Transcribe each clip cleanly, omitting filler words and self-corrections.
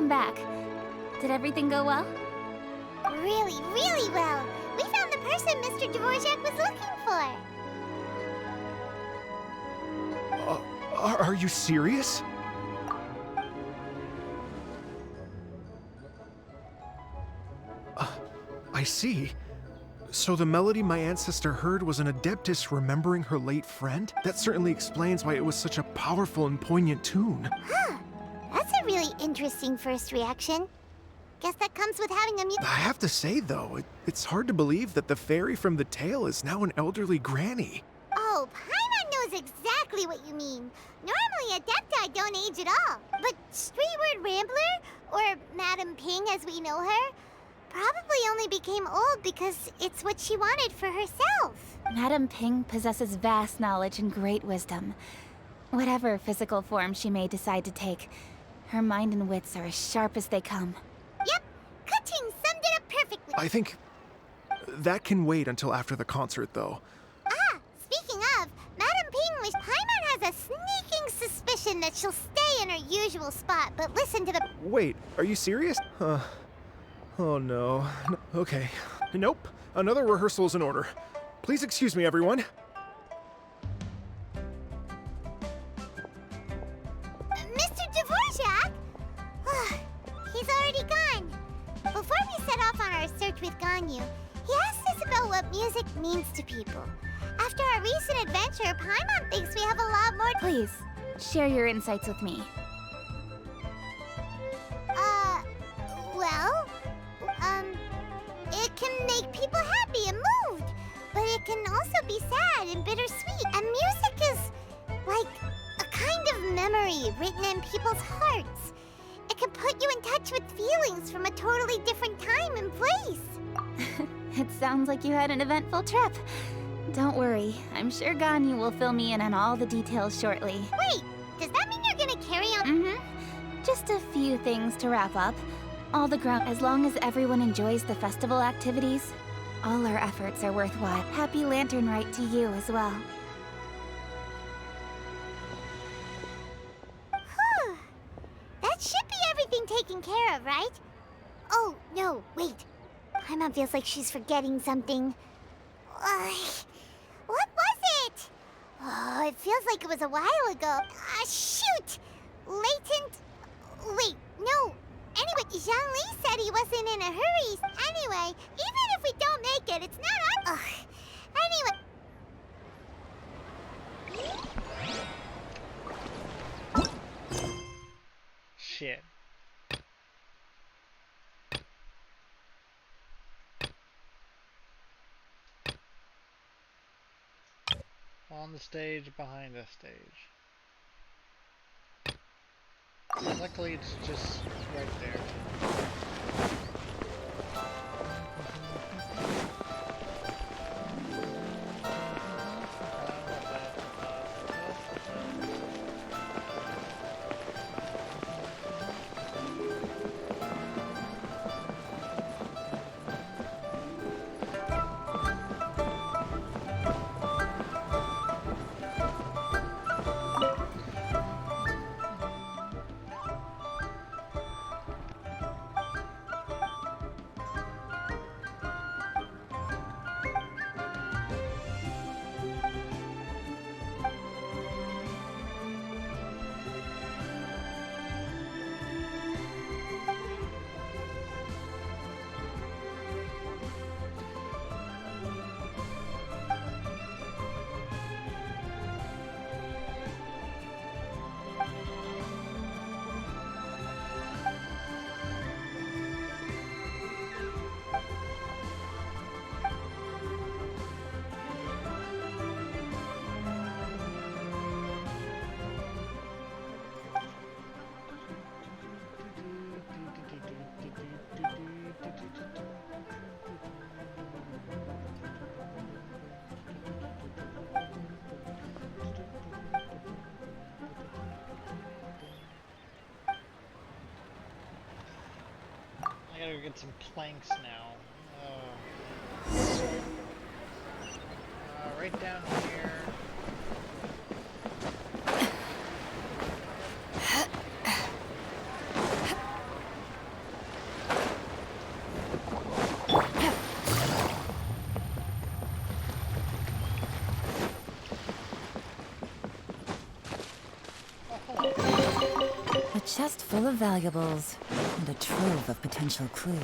welcome back. Did everything go well? Really, really well. We found the person Mr. Dvorak was looking for. Are you serious? I see. So the melody my ancestor heard was an adeptus remembering her late friend? That certainly explains why it was such a powerful and poignant tune. Huh. That's a really interesting first reaction. Guess that comes with having a I have to say, though, it's hard to believe that the fairy from the tale is now an elderly granny. Oh, Paimon knows exactly what you mean. Normally, Adepti don't age at all. But Streetward Rambler, or Madam Ping as we know her, probably only became old because it's what she wanted for herself. Madam Ping possesses vast knowledge and great wisdom. Whatever physical form she may decide to take, her mind and wits are as sharp as they come. Yep, Ka-Ching summed it up perfectly. I think that can wait until after the concert, though. Ah, speaking of, Madam Ping wish Paimon has a sneaking suspicion that she'll stay in her usual spot, but listen to the... Wait, are you serious? Oh no. Okay. Nope. Another rehearsal is in order. Please excuse me, everyone. Mr. Dvorak? He's already gone. Before we set off on our search with Ganyu, he asked us about what music means to people. After our recent adventure, Paimon thinks we have a lot more... Please, share your insights with me. Well... it can make people happy and moved, but it can also be sad and bittersweet. And music is like a kind of memory written in people's hearts. It can put you in touch with feelings from a totally different time and place. It sounds like you had an eventful trip. Don't worry, I'm sure Ganyu will fill me in on all the details shortly. Wait, does that mean you're gonna carry on? Mm-hmm. Just a few things to wrap up. All the ground, as long as everyone enjoys the festival activities, all our efforts are worthwhile. Happy Lantern Rite to you as well. Whew. That should be everything taken care of, right? Oh, no, wait. Paimon feels like she's forgetting something. What was it? Oh, it feels like it was a while ago. Shoot! Latent... Wait, no. Anyway, Zhang-Li said he wasn't in a hurry. Anyway, even if we don't make it, it's not our... Anyway... Shit. On the stage, behind the stage. Luckily, it's just right there. I gotta go get some planks now. Right down here. chest full of valuables and a trove of potential clues.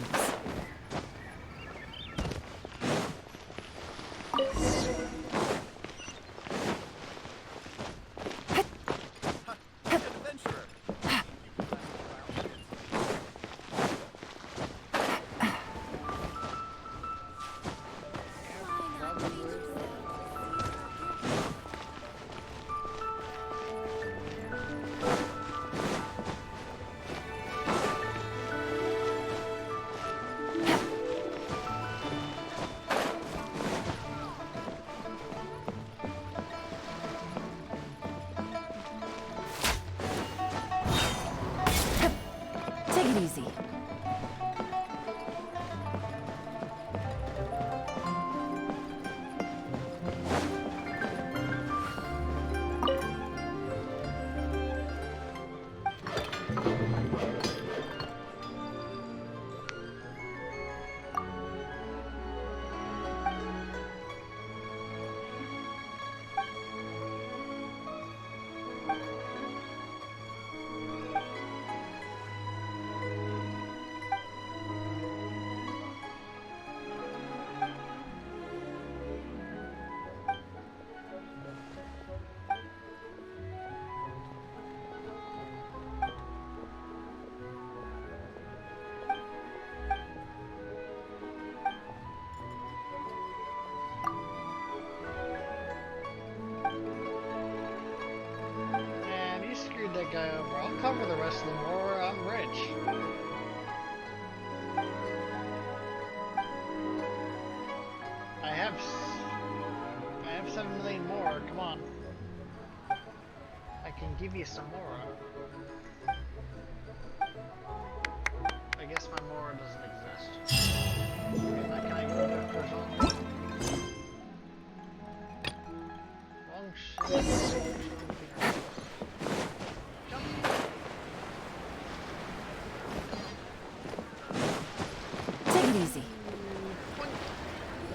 Take it easy. And you screwed that guy over. I'll cover the rest of them, or I'm rich. I have 7 million more. Come on. I can give you some more. I guess my Mora doesn't exist. Can I go there for something? Long shit. Jump. Take it easy.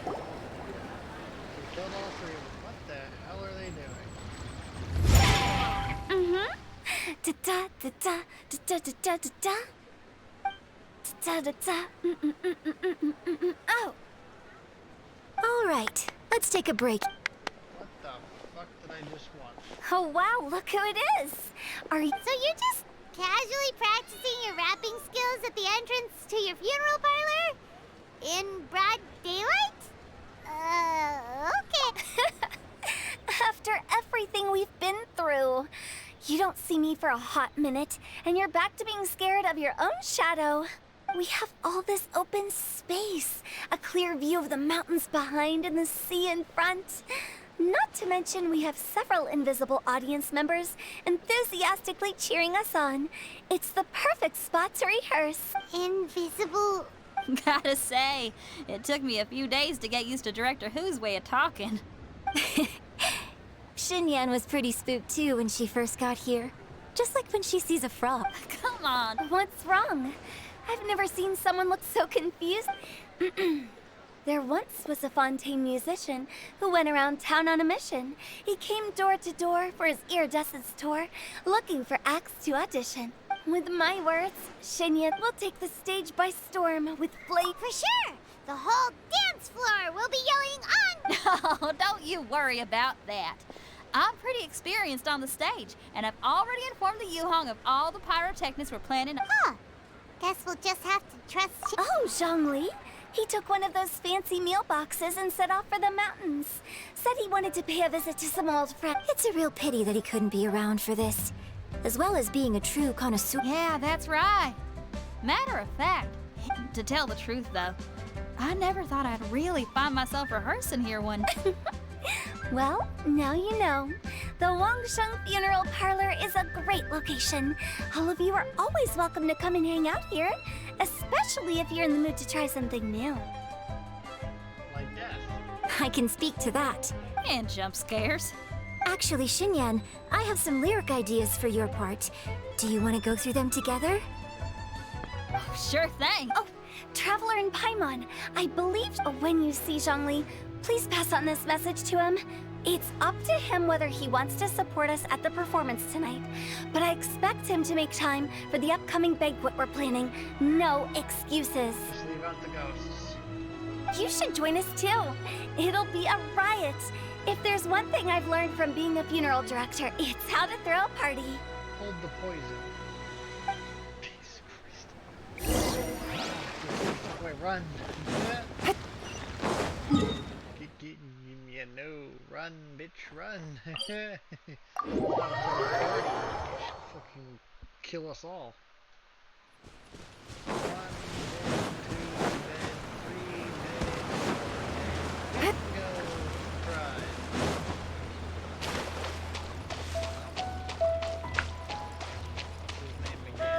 We killed all 3 of them. What the hell are they doing? Da da da da da da da da da. Da da da. Oh. All right, let's take a break. What the fuck did I just watch? Oh wow, look who it is. Are you So you're just casually practicing your rapping skills at the entrance to your funeral parlor? In broad daylight? Okay. After everything we've been through? You don't see me for a hot minute, and you're back to being scared of your own shadow. We have all this open space, a clear view of the mountains behind and the sea in front. Not to mention we have several invisible audience members enthusiastically cheering us on. It's the perfect spot to rehearse. Invisible. Gotta say, it took me a few days to get used to Director Who's way of talking. Xinyan was pretty spooked too when she first got here. Just like when she sees a frog. Come on. What's wrong? I've never seen someone look so confused. There once was a Fontaine musician who went around town on a mission. He came door to door for his iridescence tour, looking for acts to audition. With my words, Xinyan will take the stage by storm with flame. For sure. The whole dance floor will be yelling on. Oh, don't you worry about that. I'm pretty experienced on the stage, and I've already informed the Yuhong of all the pyrotechnics we're planning. Huh. Guess we'll just have to trust Oh, Zhongli. He took one of those fancy meal boxes and set off for the mountains. Said he wanted to pay a visit to some old friends. It's a real pity that he couldn't be around for this, as well as being a true connoisseur. Yeah, that's right. Matter of fact, to tell the truth though, I never thought I'd really find myself rehearsing here one day. Well, now you know. The Wangsheng Funeral Parlor is a great location. All of you are always welcome to come and hang out here, especially if you're in the mood to try something new. Like death. I can speak to that. And jump scares. Actually, Xinyan, I have some lyric ideas for your part. Do you want to go through them together? Sure thing. Oh, Traveler in Paimon, I believe when you see Zhongli, please pass on this message to him. It's up to him whether he wants to support us at the performance tonight, but I expect him to make time for the upcoming banquet we're planning. No excuses. Just leave out the ghosts. You should join us too. It'll be a riot. If there's one thing I've learned from being a funeral director, it's how to throw a party. Hold the poison. Jesus Christ. Wait, run. Yeah, no. Run, bitch, run. Fucking kill us all. One, then two, then three, then go. Try. His name again.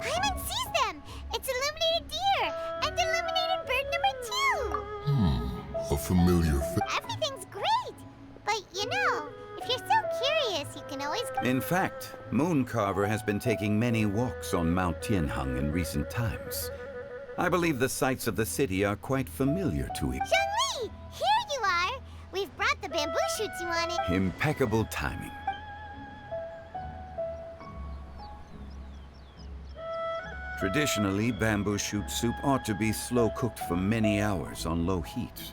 Paimon sees them! It's illuminated deer! And illuminated bird number 2! A familiar Everything's great! But you know, if you're so curious, you can always... In fact, Mooncarver has been taking many walks on Mount Tianheng in recent times. I believe the sights of the city are quite familiar to him. Zhongli! Here you are! We've brought the bamboo shoots you wanted. Impeccable timing. Traditionally, bamboo shoot soup ought to be slow-cooked for many hours on low heat.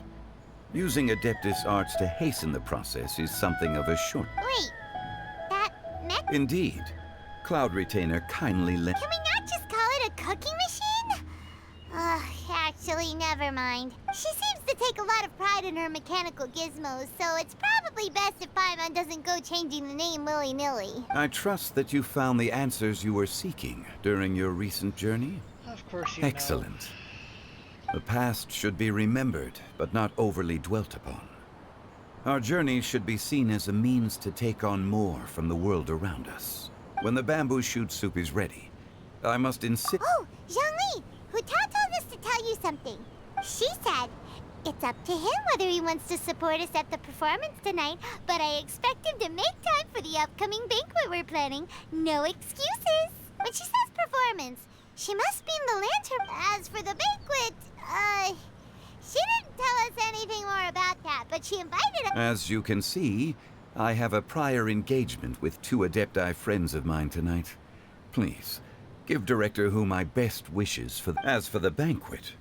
Using Adeptus arts to hasten the process is something of a short... Wait, that mech... Indeed. Cloud Retainer kindly lent... Can we not just call it a cooking machine? Actually, never mind. She seems to take a lot of pride in her mechanical gizmos, so it's probably best if Paimon doesn't go changing the name willy-nilly. I trust that you found the answers you were seeking during your recent journey. Of course you Excellent. The past should be remembered, but not overly dwelt upon. Our journey should be seen as a means to take on more from the world around us. When the bamboo shoot soup is ready, I must insist... Oh, Zhongli! Huta told us to tell you something. She said, it's up to him whether he wants to support us at the performance tonight, but I expect him to make time for the upcoming banquet we're planning. No excuses. When she says performance, she must mean the lantern. As for the banquet, she didn't tell us anything more about that, but she invited us. As you can see, I have a prior engagement with 2 Adepti friends of mine tonight. Please, give Director Who my best wishes for... As for the banquet,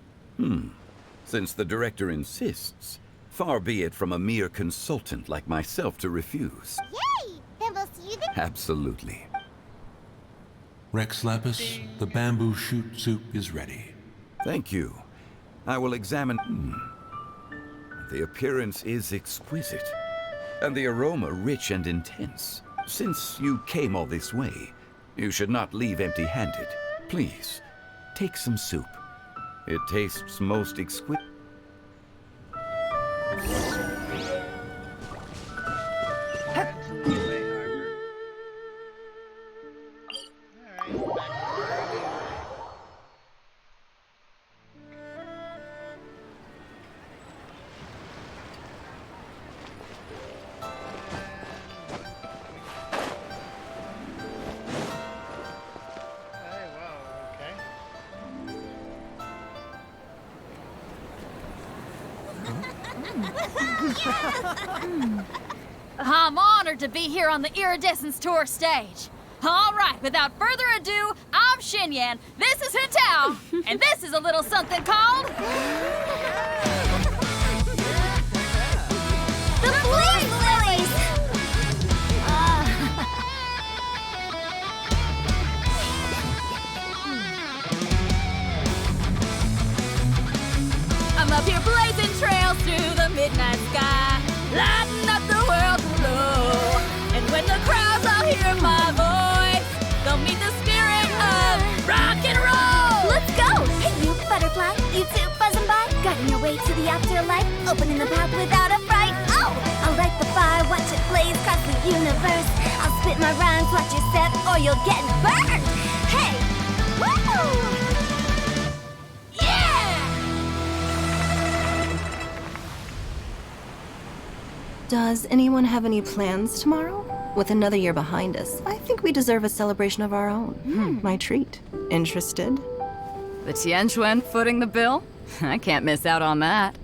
since the Director insists, far be it from a mere consultant like myself to refuse. Yay! Then we'll see you then. Absolutely. Rex Lapis, the bamboo shoot soup is ready. Thank you. I will examine... The appearance is exquisite, and the aroma rich and intense. Since you came all this way, you should not leave empty-handed. Please, take some soup. It tastes most exquisite. I'm honored to be here on the Iridescence Tour stage. All right, without further ado, I'm Xinyan, this is Hutao, and this is a little something called... The Flame Lilies! I'm up here blazing trails through the midnight sky, lighting up the world below. And when the crowds all hear my voice, they'll meet the spirit of rock and roll. Let's go! Hey, you butterfly, you two buzzing by, guiding your way to the afterlife, opening the path without a fright. Oh! I'll light the fire, watch it blaze across the universe. I'll spit my rhymes, watch your step, or you'll get burned. Hey! Woo! Does anyone have any plans tomorrow? With another year behind us, I think we deserve a celebration of our own. My treat. Interested? The Tianquan footing the bill? I can't miss out on that.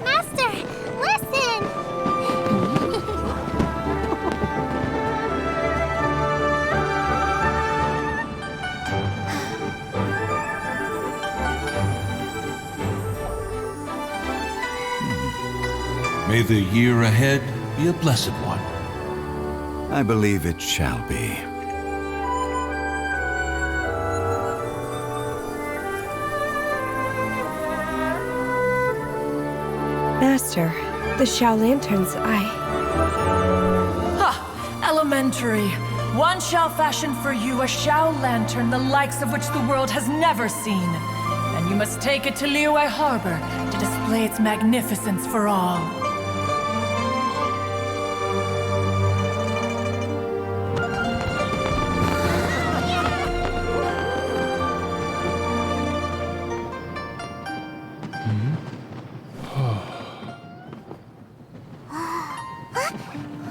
Master, listen! May the year ahead be a blessed one. I believe it shall be. Master, the Xiao Lanterns, Ha! Elementary. One shall fashion for you a Xiao Lantern the likes of which the world has never seen. And you must take it to Liyue Harbor to display its magnificence for all.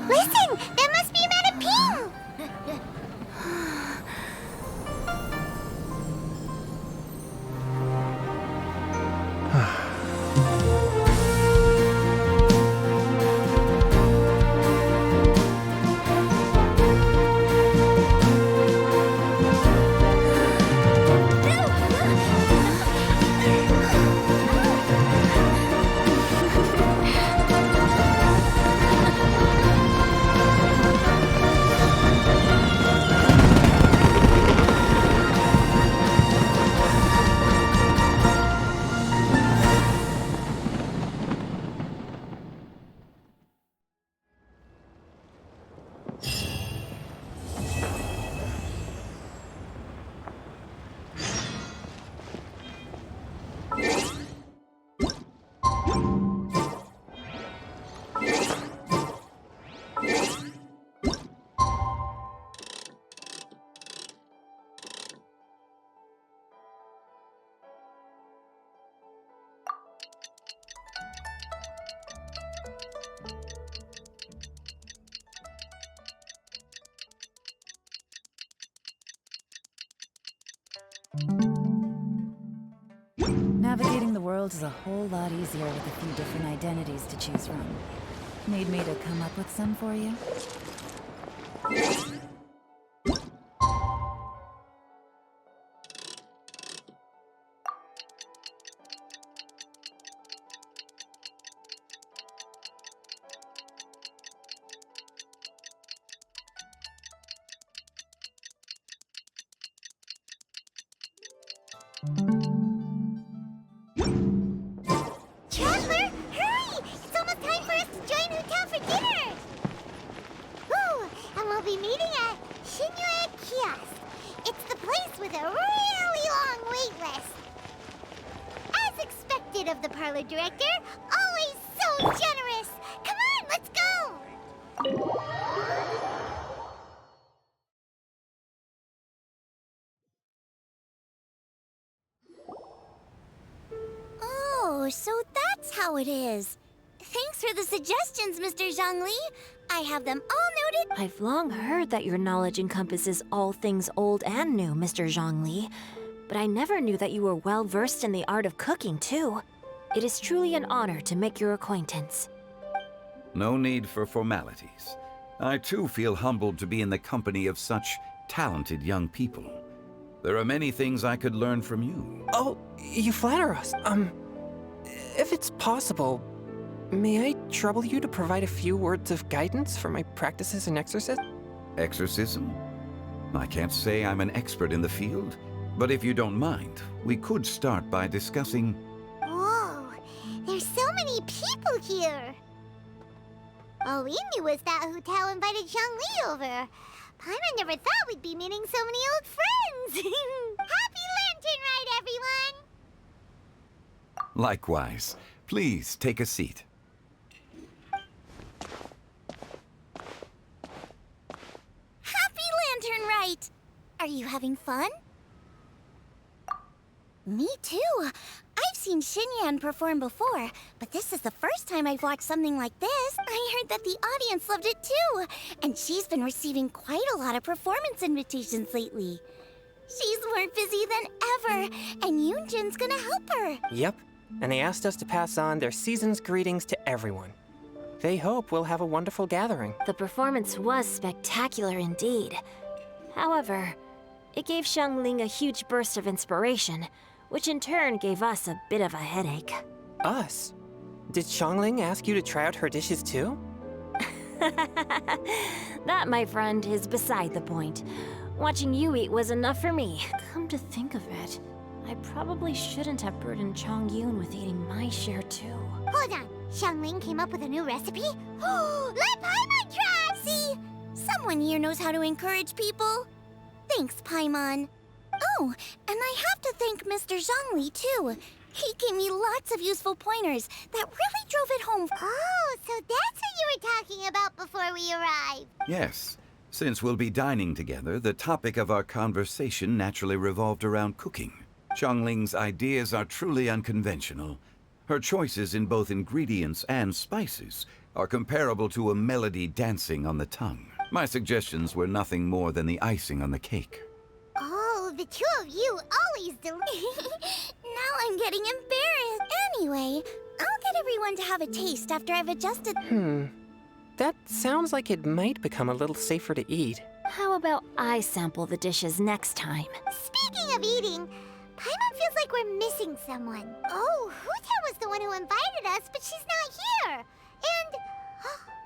Listen! That must be Madame Ping! Navigating the world is a whole lot easier with a few different identities to choose from. Need me to come up with some for you? Traveler, hurry! It's almost time for us to join Hotel for dinner! Woo! And we'll be meeting at Shinue Kiosk. It's the place with a really long wait list. As expected of the parlor director, always so generous! Come on, let's go! Oh, so that's how it is. Thanks for the suggestions, Mr. Zhongli. I have them all noted. I've long heard that your knowledge encompasses all things old and new, Mr. Zhongli. But I never knew that you were well versed in the art of cooking, too. It is truly an honor to make your acquaintance. No need for formalities. I too feel humbled to be in the company of such talented young people. There are many things I could learn from you. Oh, you flatter us. If it's possible, may I trouble you to provide a few words of guidance for my practices in exorcism? Exorcism? I can't say I'm an expert in the field, but if you don't mind, we could start by discussing... Whoa, there's so many people here. All we knew was that hotel invited Zhongli over. Paimon never thought we'd be meeting so many old friends. Happy Lantern Rite, everyone! Likewise. Please take a seat. Happy Lantern Rite! Are you having fun? Me too. I've seen Xinyan perform before, but this is the first time I've watched something like this. I heard that the audience loved it too, and she's been receiving quite a lot of performance invitations lately. She's more busy than ever, and Yoonjin's gonna help her. Yep, and they asked us to pass on their season's greetings to everyone. They hope we'll have a wonderful gathering. The performance was spectacular indeed. However, it gave Xiangling a huge burst of inspiration, which in turn gave us a bit of a headache. Us? Did Xiangling ask you to try out her dishes too? That, my friend, is beside the point. Watching you eat was enough for me. Come to think of it, I probably shouldn't have burdened Chongyun with eating my share too. Hold on, Xiangling came up with a new recipe? Let Paimon try! See? Someone here knows how to encourage people. Thanks, Paimon. Oh, and I have to thank Mr. Zhongli, too. He gave me lots of useful pointers that really drove it home. Oh, so that's what you were talking about before we arrived. Yes. Since we'll be dining together, the topic of our conversation naturally revolved around cooking. Xiangling's ideas are truly unconventional. Her choices in both ingredients and spices are comparable to a melody dancing on the tongue. My suggestions were nothing more than the icing on the cake. Oh, the two of you always Now I'm getting embarrassed. Anyway, I'll get everyone to have a taste after I've adjusted. That sounds like it might become a little safer to eat. How about I sample the dishes next time? Speaking of eating, Paimon feels like we're missing someone. Oh, Huta was the one who invited us, but she's not here. And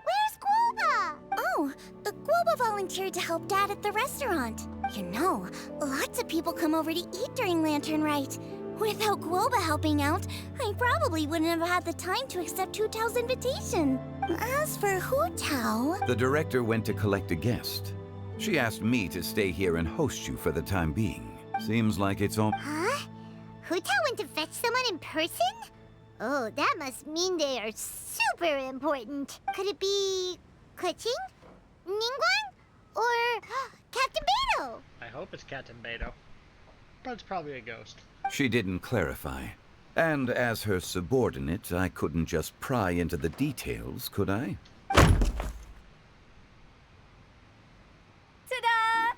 where's Guoba? Oh, the Guoba volunteered to help Dad at the restaurant. You know, lots of people come over to eat during Lantern Rite. Without Guoba helping out, I probably wouldn't have had the time to accept Hu Tao's invitation. As for Hu Tao... The director went to collect a guest. She asked me to stay here and host you for the time being. Seems like it's all... Huh? Huta went to fetch someone in person? Oh, that must mean they are super important. Could it be... Kuching? Ningguang? Or Captain Beto? I hope it's Captain Beto. But it's probably a ghost. She didn't clarify. And as her subordinate, I couldn't just pry into the details, could I? Ta-da!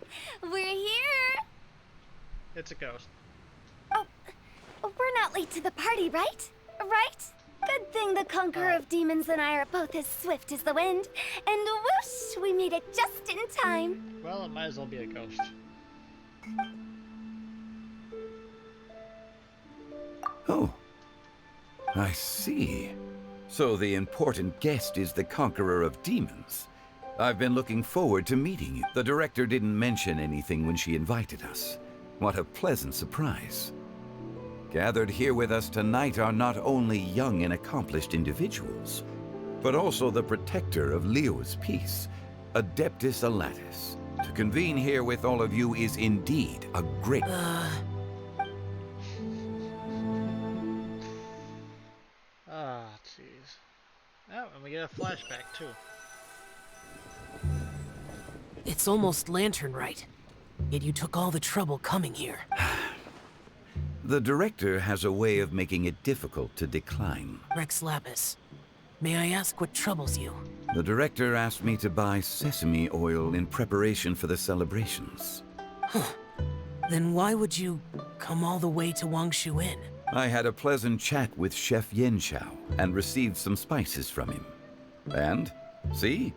We're here! It's a ghost. Oh, we're not late to the party, right? Right? Good thing the Conqueror of Demons and I are both as swift as the wind. And whoosh, we made it just in time. Well, it might as well be a ghost. Oh, I see. So the important guest is the Conqueror of Demons. I've been looking forward to meeting you. The director didn't mention anything when she invited us. What a pleasant surprise. Gathered here with us tonight are not only young and accomplished individuals, but also the protector of Liyue's peace, Adeptus Alatus. To convene here with all of you is indeed a great... Ah, jeez. Oh, and we get a flashback, too. It's almost Lantern Rite, yet you took all the trouble coming here. The director has a way of making it difficult to decline. Rex Lapis, may I ask what troubles you? The director asked me to buy sesame oil in preparation for the celebrations. Then why would you come all the way to Wangshu Inn? I had a pleasant chat with Chef Yen Chao and received some spices from him. And, see?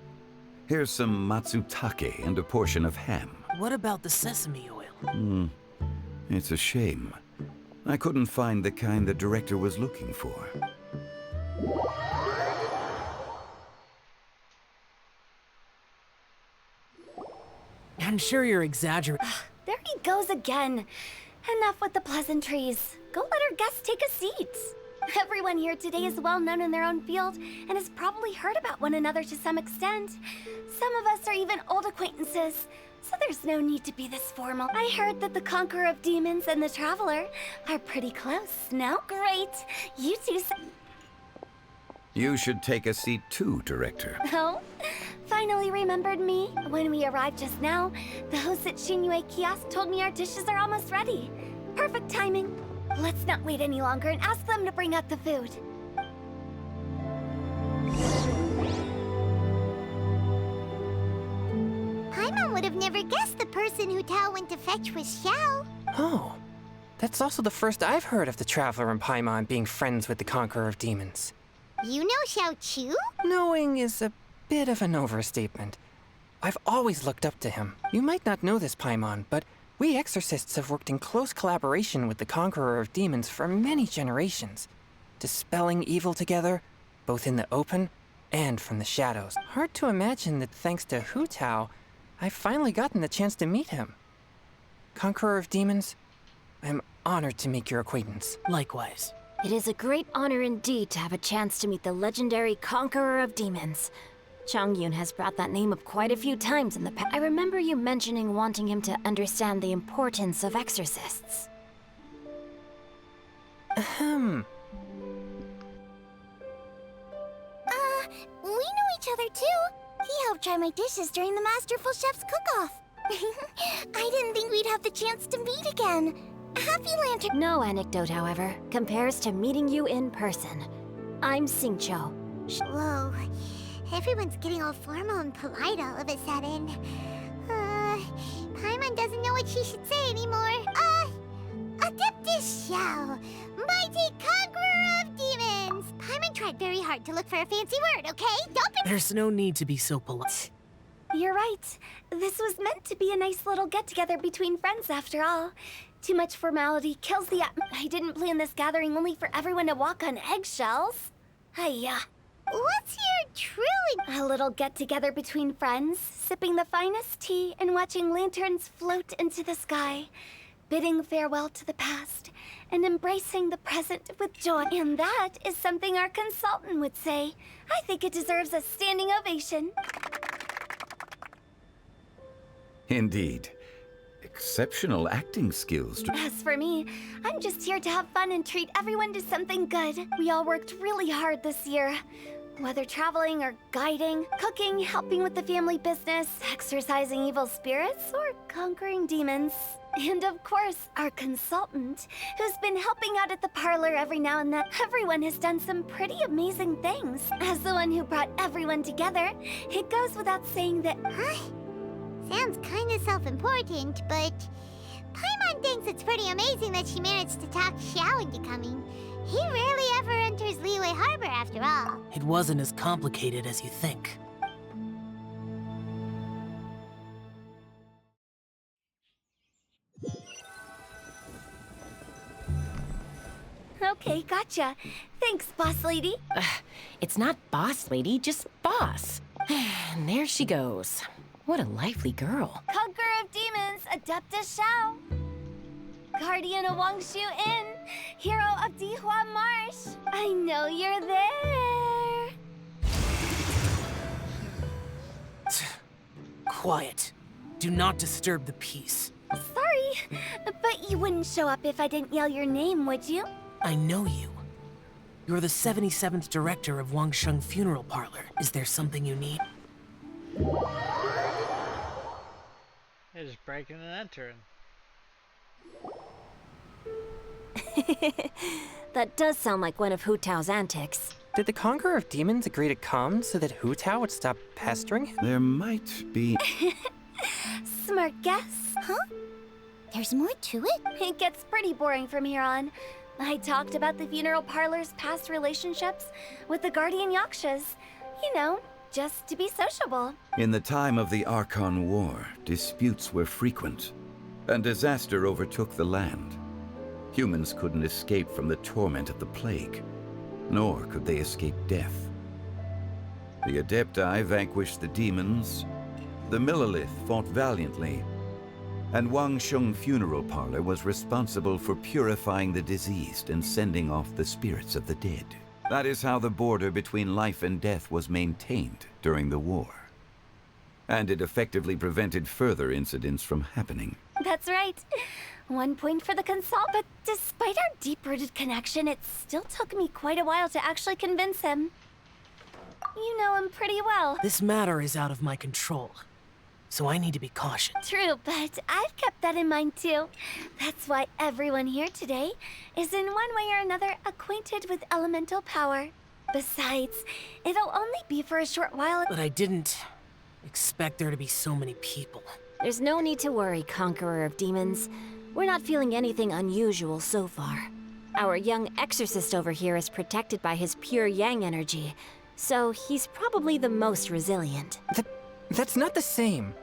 Here's some matsutake and a portion of ham. What about the sesame oil? It's a shame. I couldn't find the kind the director was looking for. I'm sure you're exaggerating. There he goes again. Enough with the pleasantries. Go let our guests take a seat. Everyone here today is well known in their own field and has probably heard about one another to some extent. Some of us are even old acquaintances, so there's no need to be this formal. I heard that the Conqueror of Demons and the Traveler are pretty close. No? Great. You two You should take a seat too, Director. Oh? Finally remembered me? When we arrived just now, the host at Shinue Kiosk told me our dishes are almost ready. Perfect timing. Let's not wait any longer and ask them to bring out the food. Paimon would have never guessed the person who Tao went to fetch was Xiao. Oh, that's also the first I've heard of the Traveler and Paimon being friends with the Conqueror of Demons. You know Xiao Chu? Knowing is a bit of an overstatement. I've always looked up to him. You might not know this, Paimon, but we exorcists have worked in close collaboration with the Conqueror of Demons for many generations, dispelling evil together, both in the open and from the shadows. Hard to imagine that thanks to Hu Tao, I've finally gotten the chance to meet him. Conqueror of Demons, I'm honored to make your acquaintance. Likewise. It is a great honor indeed to have a chance to meet the legendary Conqueror of Demons. Chongyun has brought that name up quite a few times in the past. I remember you mentioning wanting him to understand the importance of exorcists. Ahem. We know each other too. He helped try my dishes during the Masterful Chef's cook-off. I didn't think we'd have the chance to meet again. Happy Lantern. No anecdote, however, compares to meeting you in person. I'm Xingqiu. Whoa. Everyone's getting all formal and polite all of a sudden. Paimon doesn't know what she should say anymore. Adeptus Xiao, mighty conqueror of demons. Paimon tried very hard to look for a fancy word, okay? Don't be— There's no need to be so polite. You're right. This was meant to be a nice little get-together between friends after all. Too much formality kills the I didn't plan this gathering only for everyone to walk on eggshells. Hiya. What's your truly— A little get-together between friends, sipping the finest tea and watching lanterns float into the sky, bidding farewell to the past and embracing the present with joy. And that is something our consultant would say. I think it deserves a standing ovation. Indeed. Exceptional acting skills. As for me, I'm just here to have fun and treat everyone to something good. We all worked really hard this year. Whether traveling or guiding, cooking, helping with the family business, exorcising evil spirits, or conquering demons. And of course, our consultant, who's been helping out at the parlor every now and then. Everyone has done some pretty amazing things. As the one who brought everyone together, it goes without saying that— Sounds kinda self-important, but Paimon thinks it's pretty amazing that she managed to talk Xiao into coming. He rarely ever enters Liyue Harbor after all. It wasn't as complicated as you think. Okay, gotcha. Thanks, boss lady. It's not boss lady, just boss. And there she goes. What a lively girl. Conqueror of Demons, Adeptus Xiao. Guardian of Wangshu Inn, hero of Dihua Marsh. I know you're there. Quiet. Do not disturb the peace. Sorry, but you wouldn't show up if I didn't yell your name, would you? I know you. You're the 77th director of Wangsheng Funeral Parlor. Is there something you need? They're just breaking and entering. That does sound like one of Hu Tao's antics. Did the Conqueror of Demons agree to come so that Hu Tao would stop pestering him? There might be... Smart guess. Huh? There's more to it? It gets pretty boring from here on. I talked about the funeral parlor's past relationships with the Guardian Yakshas. You know, just to be sociable. In the time of the Archon War, disputes were frequent, and disaster overtook the land. Humans couldn't escape from the torment of the plague, nor could they escape death. The Adepti vanquished the demons, The Millelith fought valiantly, and Wang Sheng Funeral Parlor was responsible for purifying the diseased and sending off the spirits of the dead. That is how the border between life and death was maintained during the war. And it effectively prevented further incidents from happening. That's right. 1 point for the consult, but despite our deep-rooted connection, it still took me quite a while to actually convince him. You know him pretty well. This matter is out of my control, so I need to be cautious. True, but I've kept that in mind too. That's why everyone here today is in one way or another acquainted with elemental power. Besides, it'll only be for a short while. But I didn't expect there to be so many people. There's no need to worry, Conqueror of Demons. We're not feeling anything unusual so far. Our young exorcist over here is protected by his pure yang energy, so he's probably the most resilient. That's not the same.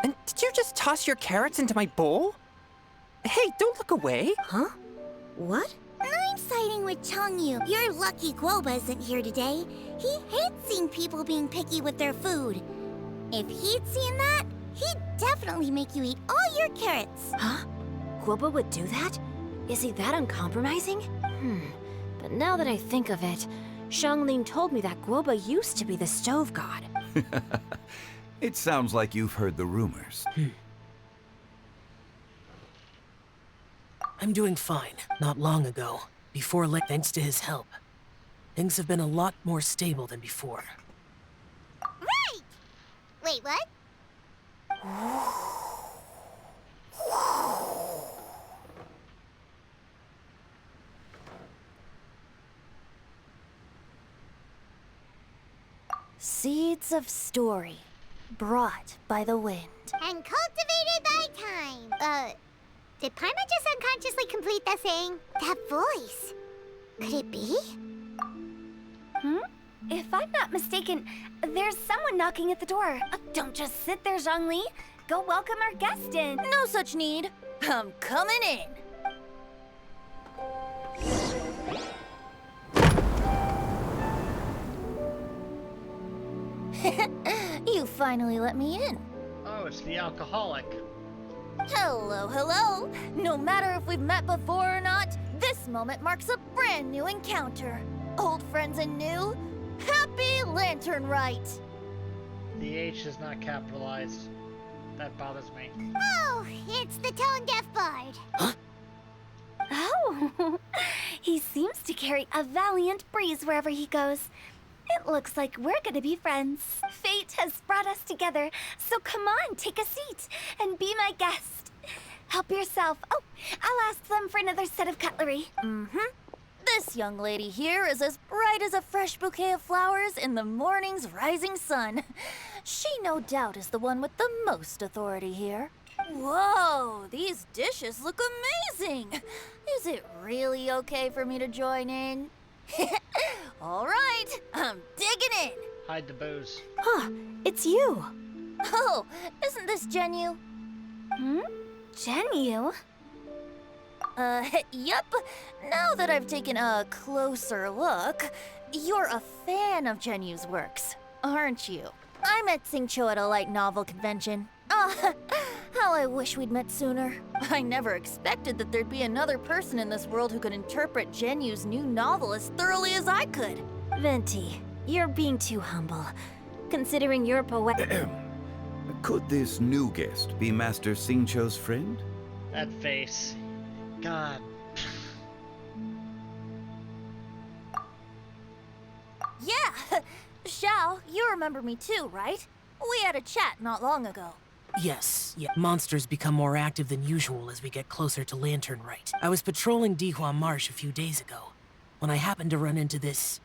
And did you just toss your carrots into my bowl? Hey, don't look away. Huh? What? I'm siding with Changyu. You're lucky Guoba isn't here today. He hates seeing people being picky with their food. If he'd seen that, he'd definitely make you eat all your carrots. Huh? Guoba would do that? Is he that uncompromising? But now that I think of it, Xianglin told me that Guoba used to be the stove god. It sounds like you've heard the rumors. I'm doing fine. Not long ago, before thanks to his help, things have been a lot more stable than before. Right! Wait, what? Seeds of story, brought by the wind. And cultivated by time. Did Paimon just unconsciously complete that saying? That voice. Could it be? If I'm not mistaken, there's someone knocking at the door. Don't just sit there, Zhongli. Go welcome our guest in. No such need. I'm coming in. You finally let me in. Oh, it's the alcoholic. Hello, hello. No matter if we've met before or not, this moment marks a brand new encounter. Old friends and new, happy Lantern Rite. The H is not capitalized. That bothers me. Oh, it's the tone-deaf bard. Oh, he seems to carry a valiant breeze wherever he goes. It looks like we're gonna be friends. Fate has brought us together, so come on, take a seat and be my guest. Help yourself. Oh, I'll ask them for another set of cutlery. This young lady here is as bright as a fresh bouquet of flowers in the morning's rising sun. She no doubt is the one with the most authority here. Whoa, these dishes look amazing. Is it really okay for me to join in? All right, I'm digging in. Hide the booze. Huh, it's you. Oh, isn't this Zhenyu? Zhenyu? Yep. Now that I've taken a closer look, you're a fan of Zhenyu's works, aren't you? I met Xingqiu at a light novel convention. How I wish we'd met sooner. I never expected that there'd be another person in this world who could interpret Zhenyu's new novel as thoroughly as I could. Venti, you're being too humble. Considering you're Could this new guest be Master Xingqiu's friend? That face. God. Yeah! Xiao, you remember me too, right? We had a chat not long ago. Yes, monsters become more active than usual as we get closer to Lantern Rite. I was patrolling Dihua Marsh a few days ago, when I happened to run into this...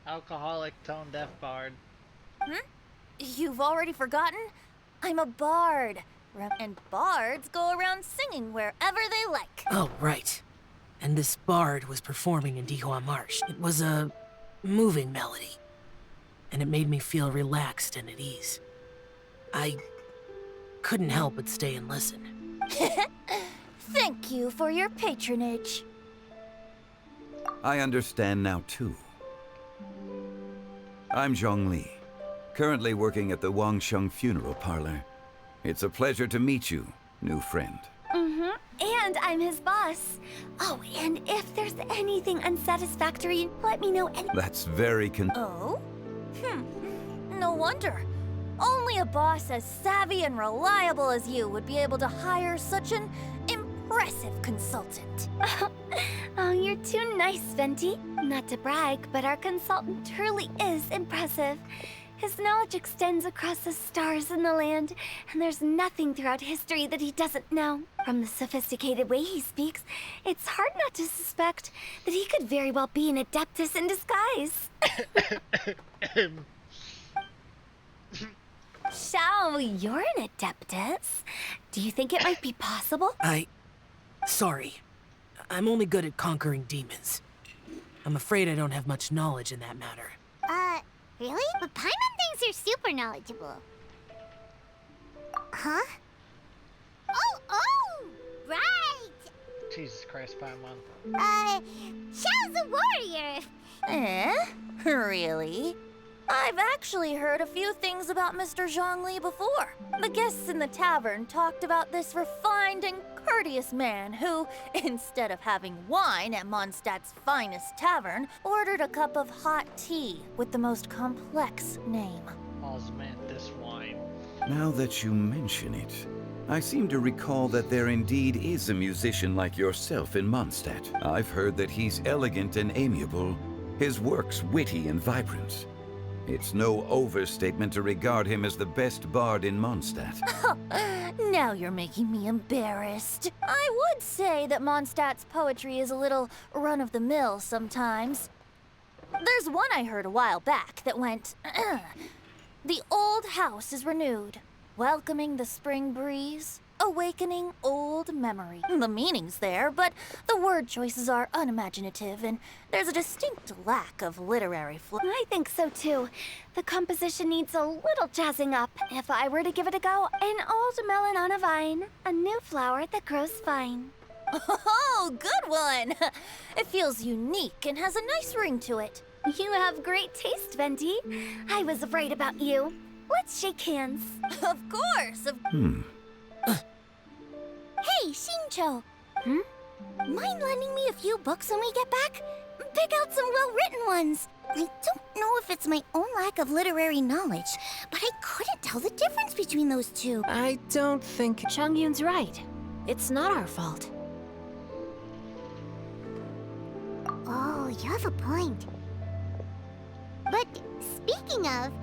Alcoholic tone-deaf bard. You've already forgotten? I'm a bard. And bards go around singing wherever they like. Oh, right. And this bard was performing in Dihua Marsh. It was a moving melody, and it made me feel relaxed and at ease. I couldn't help but stay and listen. Thank you for your patronage. I understand now, too. I'm Zhongli, currently working at the Wangsheng Funeral Parlor. It's a pleasure to meet you, new friend. And I'm his boss. Oh, and if there's anything unsatisfactory, let me know That's very Oh? No wonder. Only a boss as savvy and reliable as you would be able to hire such an impressive consultant. Oh, you're too nice, Venti. Not to brag, but our consultant truly is impressive. His knowledge extends across the stars and the land, and there's nothing throughout history that he doesn't know. From the sophisticated way he speaks, it's hard not to suspect that he could very well be an adeptus in disguise. Shao, you're an adeptus. Do you think it might be possible? Sorry. I'm only good at conquering demons. I'm afraid I don't have much knowledge in that matter. Really? But Paimon thinks you're super knowledgeable. Huh? Oh! Right! Jesus Christ, Paimon. Xiao's a warrior! Really? I've actually heard a few things about Mr. Zhongli before. The guests in the tavern talked about this refined and courteous man who, instead of having wine at Mondstadt's finest tavern, ordered a cup of hot tea with the most complex name. Osmanthus wine. Now that you mention it, I seem to recall that there indeed is a musician like yourself in Mondstadt. I've heard that he's elegant and amiable, his works witty and vibrant. It's no overstatement to regard him as the best bard in Mondstadt. Now you're making me embarrassed. I would say that Mondstadt's poetry is a little run-of-the-mill sometimes. There's one I heard a while back that went, The old house is renewed, welcoming the spring breeze, awakening old memory. The meaning's there, but the word choices are unimaginative, and there's a distinct lack of literary I think so too. The composition needs a little jazzing up. If I were to give it a go, an old melon on a vine, a new flower that grows fine. Oh, good one! It feels unique and has a nice ring to it. You have great taste, Venti. I was right about you. Let's shake hands. Of course! Hey, Shincho! Mind lending me a few books when we get back? Pick out some well-written ones. I don't know if it's my own lack of literary knowledge, but I couldn't tell the difference between those two. I don't think... Chongyun's right. It's not our fault. Oh, you have a point. But speaking of,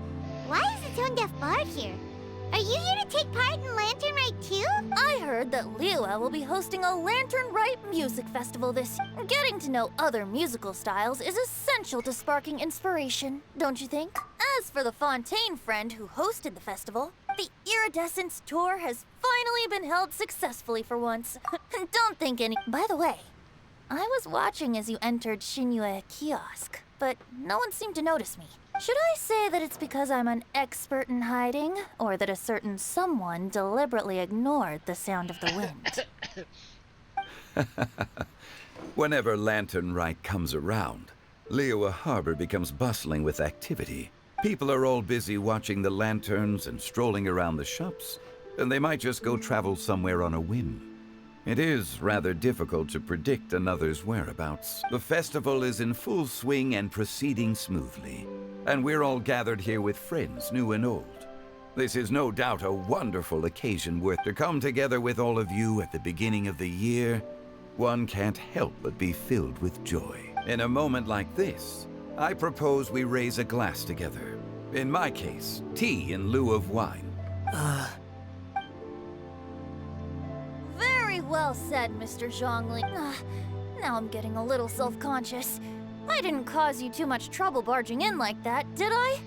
why is the tone-deaf bard here? Are you here to take part in Lantern Rite too? I heard that Liua will be hosting a Lantern Rite music festival this year. Getting to know other musical styles is essential to sparking inspiration, don't you think? As for the Fontaine friend who hosted the festival, the Iridescence tour has finally been held successfully for once. Don't think any... By the way, I was watching as you entered Shinyue Kiosk, but no one seemed to notice me. Should I say that it's because I'm an expert in hiding, or that a certain someone deliberately ignored the sound of the wind? Whenever Lantern Rite comes around, Liua Harbor becomes bustling with activity. People are all busy watching the lanterns and strolling around the shops, and they might just go travel somewhere on a whim. It is rather difficult to predict another's whereabouts. The festival is in full swing and proceeding smoothly, and we're all gathered here with friends, new and old. This is no doubt a wonderful occasion worth to come together with all of you at the beginning of the year. One can't help but be filled with joy. In a moment like this, I propose we raise a glass together. In my case, tea in lieu of wine. Very well said, Mr. Zhongli. Now I'm getting a little self-conscious. I didn't cause you too much trouble barging in like that, did I?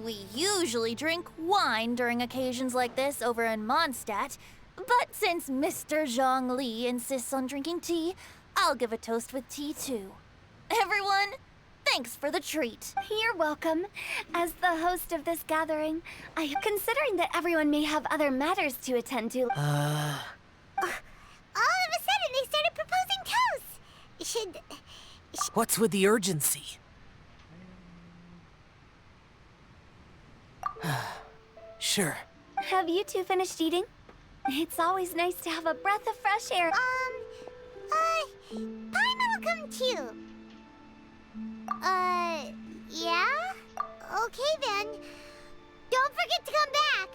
We usually drink wine during occasions like this over in Mondstadt, but since Mr. Zhongli insists on drinking tea, I'll give a toast with tea too. Everyone, thanks for the treat. You're welcome. As the host of this gathering, considering that everyone may have other matters to attend to. All of a sudden, they started proposing toasts. What's with the urgency? Sure. Have you two finished eating? It's always nice to have a breath of fresh air. Paimon will come too. Yeah? Okay then. Don't forget to come back.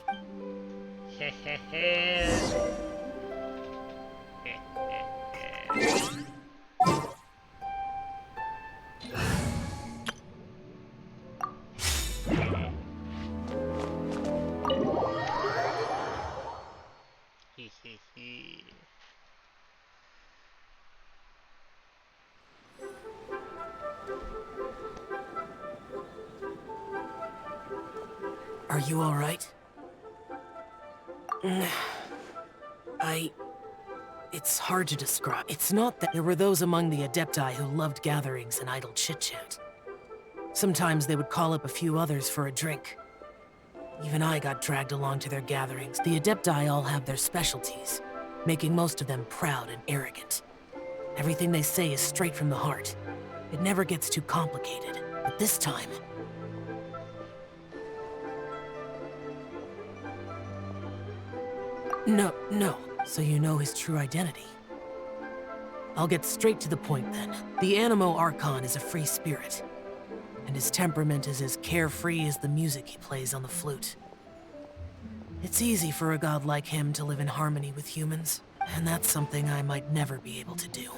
Are you all right? It's hard to describe. It's not that there were those among the Adepti who loved gatherings and idle chit-chat. Sometimes they would call up a few others for a drink. Even I got dragged along to their gatherings. The Adepti all have their specialties, making most of them proud and arrogant. Everything they say is straight from the heart. It never gets too complicated. But this time... No. So you know his true identity. I'll get straight to the point then. The Animo Archon is a free spirit, and his temperament is as carefree as the music he plays on the flute. It's easy for a god like him to live in harmony with humans, and that's something I might never be able to do.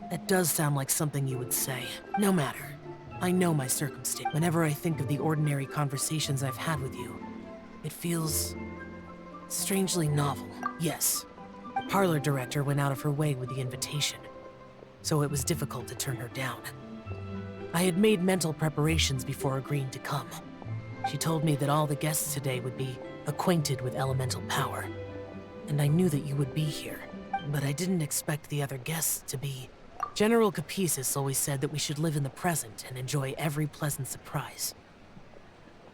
That does sound like something you would say. No matter. I know my circumstance. Whenever I think of the ordinary conversations I've had with you, it feels strangely novel. Yes, the parlor director went out of her way with the invitation, so it was difficult to turn her down. I had made mental preparations before agreeing to come. She told me that all the guests today would be acquainted with elemental power, and I knew that you would be here, but I didn't expect the other guests to be. General Capisis always said that we should live in the present and enjoy every pleasant surprise.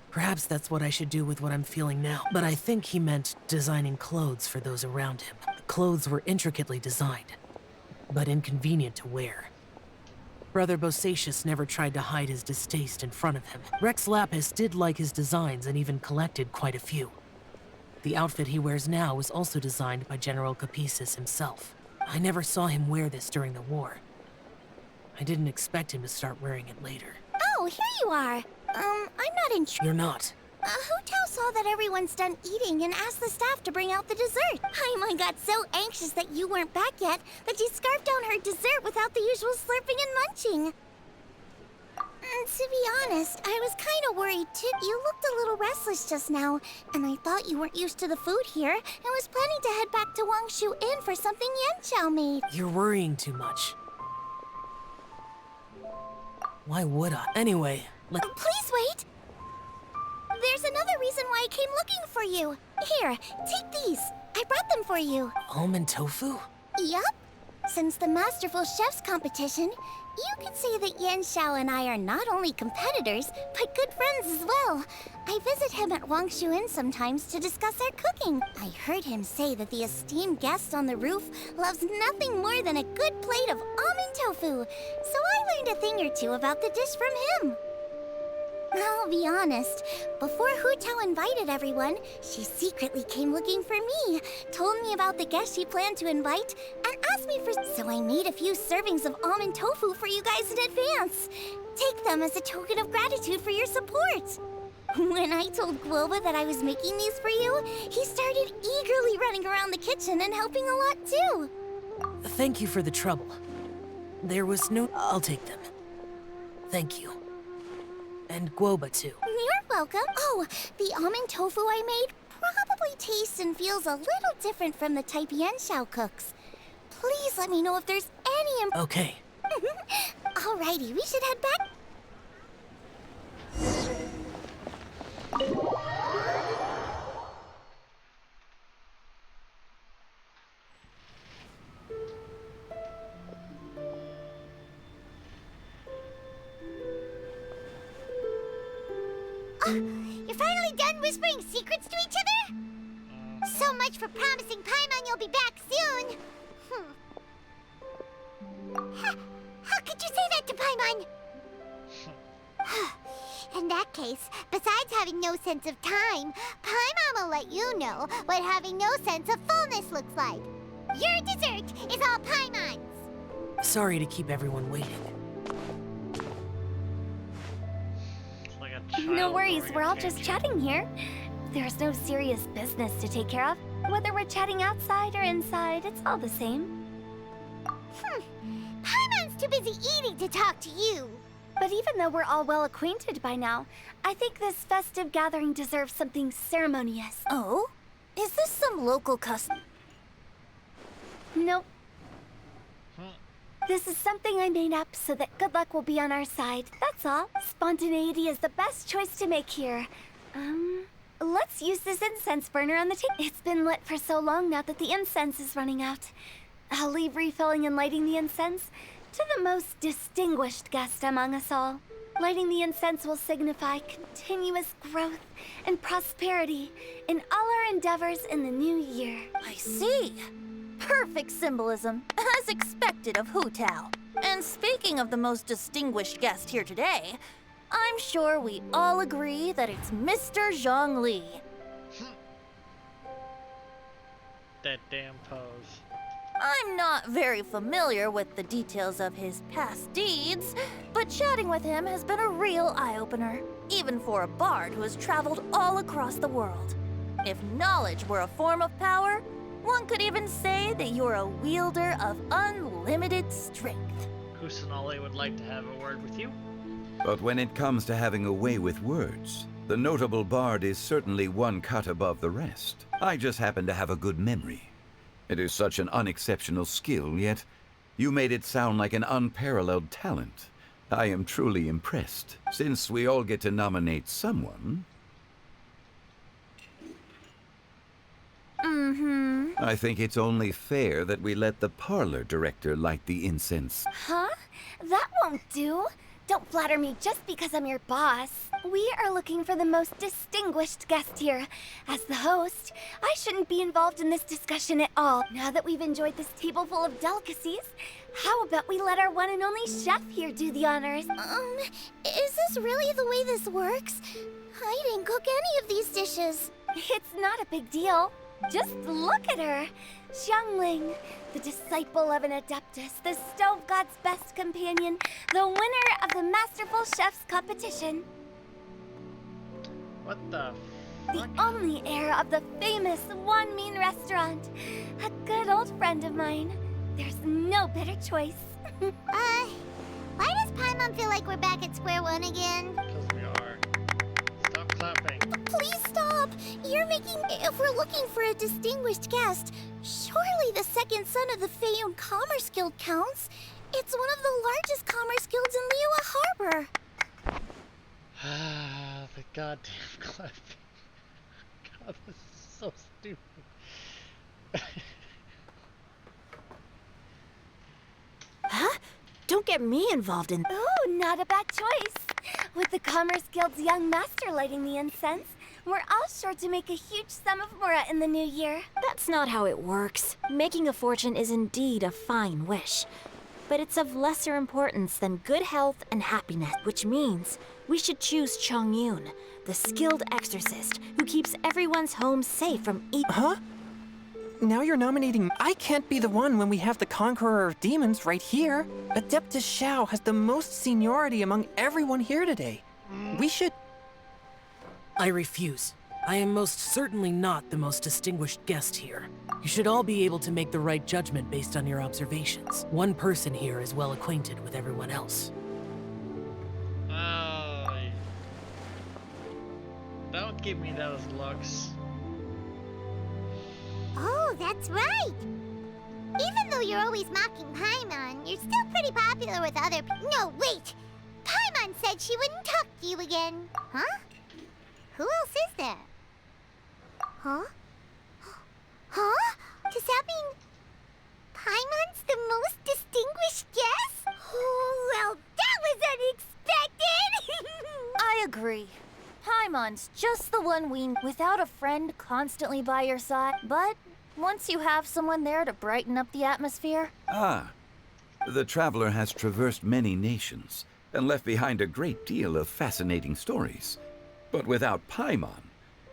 Perhaps that's what I should do with what I'm feeling now. But I think he meant designing clothes for those around him. The clothes were intricately designed, but inconvenient to wear. Brother Bosacius never tried to hide his distaste in front of him. Rex Lapis did like his designs and even collected quite a few. The outfit he wears now was also designed by General Capisis himself. I never saw him wear this during the war. I didn't expect him to start wearing it later. Oh, here you are. I'm not in. You're not. Hu Tao saw that everyone's done eating and asked the staff to bring out the dessert. Paimon got so anxious that you weren't back yet that she scarfed down her dessert without the usual slurping and munching. To be honest, I was kind of worried too. You looked a little restless just now, and I thought you weren't used to the food here and was planning to head back to Wangshu Inn for something Yanqiao made. You're worrying too much. Why would I? Anyway, Please wait! There's another reason why I came looking for you. Here, take these. I brought them for you. Almond tofu? Yup. Since the Masterful Chef's competition, you could say that Yanqiao and I are not only competitors, but good friends as well. I visit him at Wangshu Inn sometimes to discuss our cooking. I heard him say that the esteemed guest on the roof loves nothing more than a good plate of almond tofu, so I learned a thing or two about the dish from him. I'll be honest, before Hu Tao invited everyone, she secretly came looking for me, told me about the guests she planned to invite, and asked me for... So I made a few servings of almond tofu for you guys in advance. Take them as a token of gratitude for your support. When I told Guoba that I was making these for you, he started eagerly running around the kitchen and helping a lot too. Thank you for the trouble. There was no... I'll take them. Thank you. And Guoba, too. You're welcome. Oh, the almond tofu I made probably tastes and feels a little different from the type Yanqiao cooks. Please let me know if there's any... Okay. Alrighty, we should head back. You're finally done whispering secrets to each other? So much for promising Paimon you'll be back soon. How could you say that to Paimon? that case, besides having no sense of time, Paimon will let you know what having no sense of fullness looks like. Your dessert is all Paimon's! Sorry to keep everyone waiting. It's like a child No worries, throwing we're a all just tantrum. chatting here. There's no serious business to take care of. Whether we're chatting outside or inside, it's all the same. Paimon's too busy eating to talk to you. But even though we're all well acquainted by now, I think this festive gathering deserves something ceremonious. Oh? Is this some local custom? Nope. This is something I made up so that good luck will be on our side. That's all. Spontaneity is the best choice to make here. Let's use this incense burner on the table. It's been lit for so long now that the incense is running out. I'll leave refilling and lighting the incense to the most distinguished guest among us all. Lighting the incense will signify continuous growth and prosperity in all our endeavors in the new year. I see. Perfect symbolism, as expected of Hu Tao. And speaking of the most distinguished guest here today, I'm sure we all agree that it's Mr. Zhongli. That damn pose. I'm not very familiar with the details of his past deeds, but chatting with him has been a real eye-opener, even for a bard who has traveled all across the world. If knowledge were a form of power, one could even say that you're a wielder of unlimited strength. Kusanali would like to have a word with you. But when it comes to having a way with words, the notable bard is certainly one cut above the rest. I just happen to have a good memory. It is such an unexceptional skill, yet you made it sound like an unparalleled talent. I am truly impressed. Since we all get to nominate someone, I think it's only fair that we let the parlor director light the incense. Huh? That won't do. Don't flatter me just because I'm your boss. We are looking for the most distinguished guest here. As the host, I shouldn't be involved in this discussion at all. Now that we've enjoyed this table full of delicacies, how about we let our one and only chef here do the honors? Is this really the way this works? I didn't cook any of these dishes. It's not a big deal. Just look at her. Xiangling, the disciple of an adeptus, the stove god's best companion, the winner of the Masterful Chef's competition. What the The only heir of the famous Wan Min restaurant. A good old friend of mine. There's no better choice. Why does Paimon feel like we're back at square one again? Because we are. Stop clapping. Please stop! You're making... If we're looking for a distinguished guest, surely the second son of the Feiyun Commerce Guild counts. It's one of the largest commerce guilds in Liyue Harbor. The goddamn clapping. God, this is so stupid. Huh? Don't get me involved in... Ooh, not a bad choice. With the Commerce Guild's young master lighting the incense, we're all sure to make a huge sum of mora in the new year. That's not how it works. Making a fortune is indeed a fine wish. But it's of lesser importance than good health and happiness, which means we should choose Chongyun, the skilled exorcist who keeps everyone's home safe from evil. Huh? Now you're nominating... I can't be the one when we have the Conqueror of Demons right here. Adeptus Shao has the most seniority among everyone here today. We should... I refuse. I am most certainly not the most distinguished guest here. You should all be able to make the right judgment based on your observations. One person here is well acquainted with everyone else. Oh, don't give me those looks. Oh, that's right! Even though you're always mocking Paimon, you're still pretty popular with other people. No, wait! Paimon said she wouldn't talk to you again. Huh? Who else is there? Huh? Huh? Does that mean Paimon's the most distinguished guest? Oh, well, that was unexpected! I agree. Paimon's just the one we... Without a friend constantly by your side, but once you have someone there to brighten up the atmosphere... The traveler has traversed many nations, and left behind a great deal of fascinating stories. But without Paimon,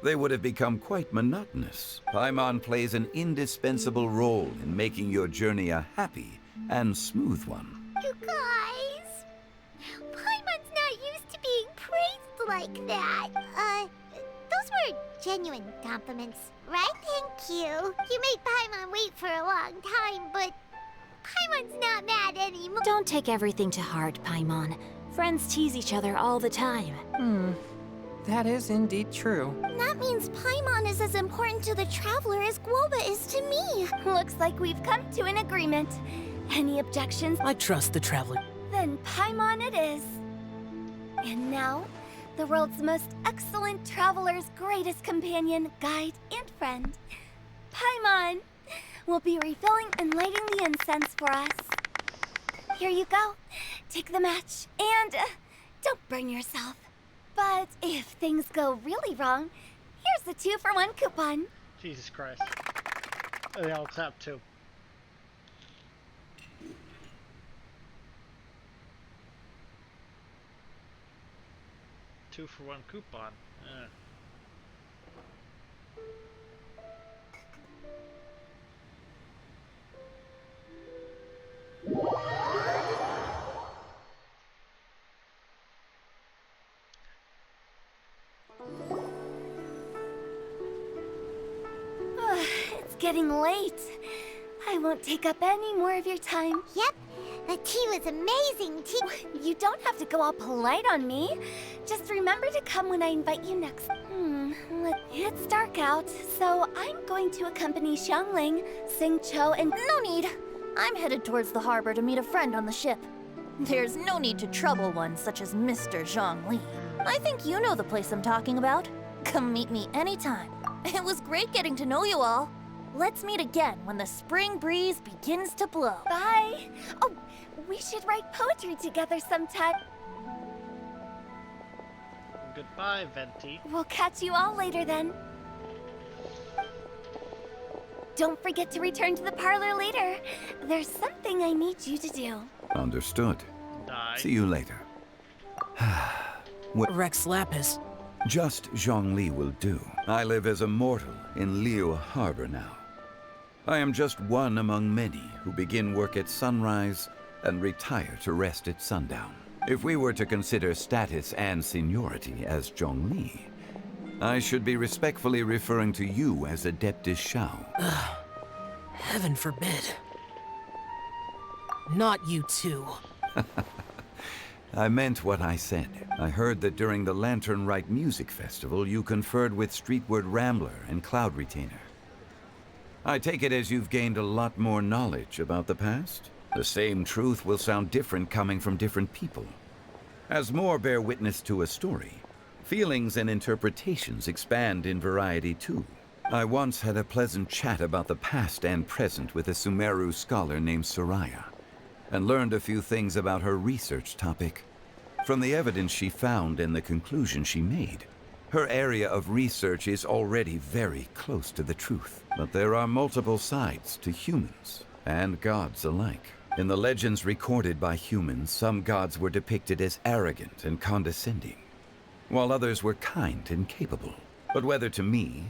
they would have become quite monotonous. Paimon plays an indispensable role in making your journey a happy and smooth one. You guys, Paimon's not used to being praised like that. Those were genuine compliments, right? Thank you. You made Paimon wait for a long time, but Paimon's not mad anymore. Don't take everything to heart, Paimon. Friends tease each other all the time. That is indeed true. That means Paimon is as important to the Traveler as Guoba is to me. Looks like we've come to an agreement. Any objections? I trust the Traveler. Then Paimon it is. And now, the world's most excellent Traveler's greatest companion, guide, and friend, Paimon, will be refilling and lighting the incense for us. Here you go. Take the match, and don't burn yourself. But if things go really wrong, here's the 2-for-1 coupon. Jesus Christ. They all tap too. Two-for-1 coupon. It's getting late. I won't take up any more of your time. Yep, the tea was amazing. You don't have to go all polite on me. Just remember to come when I invite you next. It's dark out, so I'm going to accompany Xiangling, Xingqiu, and... No need. I'm headed towards the harbor to meet a friend on the ship. There's no need to trouble one such as Mr. Zhongli. I think you know the place I'm talking about. Come meet me anytime. It was great getting to know you all. Let's meet again when the spring breeze begins to blow. Bye. Oh, we should write poetry together sometime. Goodbye, Venti. We'll catch you all later then. Don't forget to return to the parlor later. There's something I need you to do. Understood. Die. See you later. Rex Lapis. Just Zhongli will do. I live as a mortal in Liu Harbor now. I am just one among many who begin work at sunrise and retire to rest at sundown. If we were to consider status and seniority as Zhongli, I should be respectfully referring to you as Adeptus Shao. Heaven forbid. Not you too. I meant what I said. I heard that during the Lantern Rite Music Festival, you conferred with Streetward Rambler and Cloud Retainer. I take it as you've gained a lot more knowledge about the past? The same truth will sound different coming from different people. As more bear witness to a story, feelings and interpretations expand in variety too. I once had a pleasant chat about the past and present with a Sumeru scholar named Soraya, and learned a few things about her research topic. From the evidence she found and the conclusion she made, her area of research is already very close to the truth. But there are multiple sides to humans and gods alike. In the legends recorded by humans, some gods were depicted as arrogant and condescending, while others were kind and capable. But whether to me,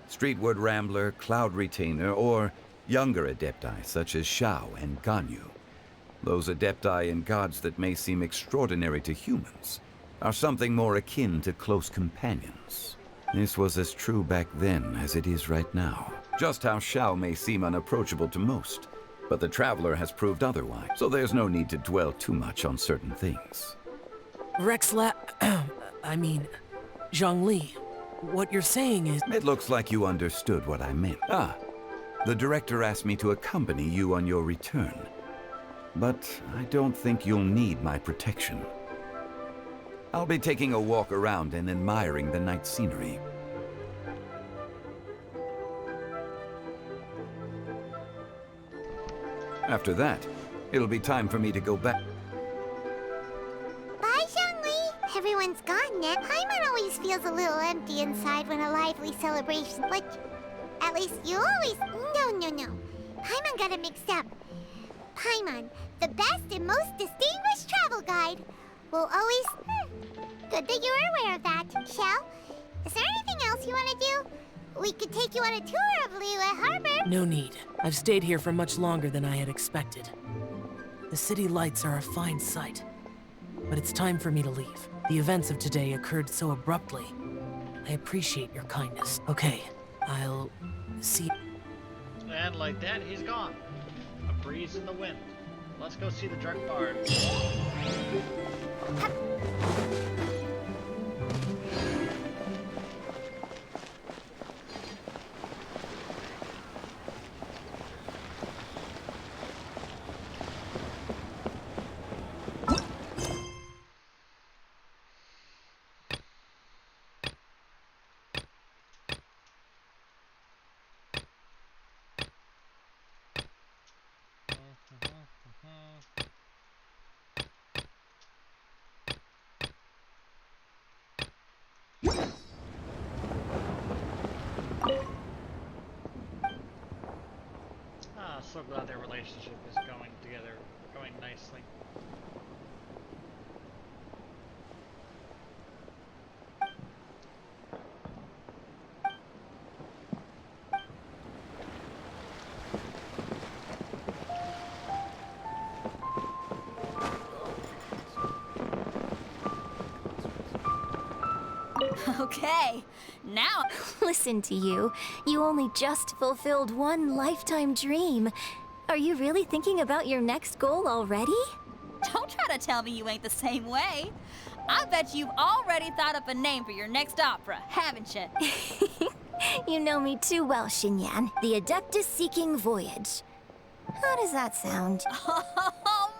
Streetward Rambler, Cloud Retainer, or younger adepti such as Shao and Ganyu, those adepti and gods that may seem extraordinary to humans are something more akin to close companions. This was as true back then as it is right now. Just how Shao may seem unapproachable to most, but the Traveler has proved otherwise, so there's no need to dwell too much on certain things. Zhongli, what you're saying is... It looks like you understood what I meant. The director asked me to accompany you on your return, but I don't think you'll need my protection. I'll be taking a walk around and admiring the night scenery. After that, it'll be time for me to go back. Bye, Zhongli. Everyone's gone now. Paimon always feels a little empty inside when a lively celebration, like, at least you always... No. Paimon got it mixed up. Paimon, the best and most distinguished travel guide, We'll always... Good that you're aware of that. Shell, is there anything else you want to do? We could take you on a tour of Liyue Harbor. No need. I've stayed here for much longer than I had expected. The city lights are a fine sight. But it's time for me to leave. The events of today occurred so abruptly. I appreciate your kindness. Okay, I'll see. And like that, he's gone. A breeze in the wind. Let's go see the Dark Bard. So glad their relationship is going together, going nicely. Okay, now... Listen to you. You only just fulfilled one lifetime dream. Are you really thinking about your next goal already? Don't try to tell me you ain't the same way. I bet you've already thought up a name for your next opera, haven't you? You know me too well, Xinyan. The Adeptus Seeking Voyage. How does that sound? Oh,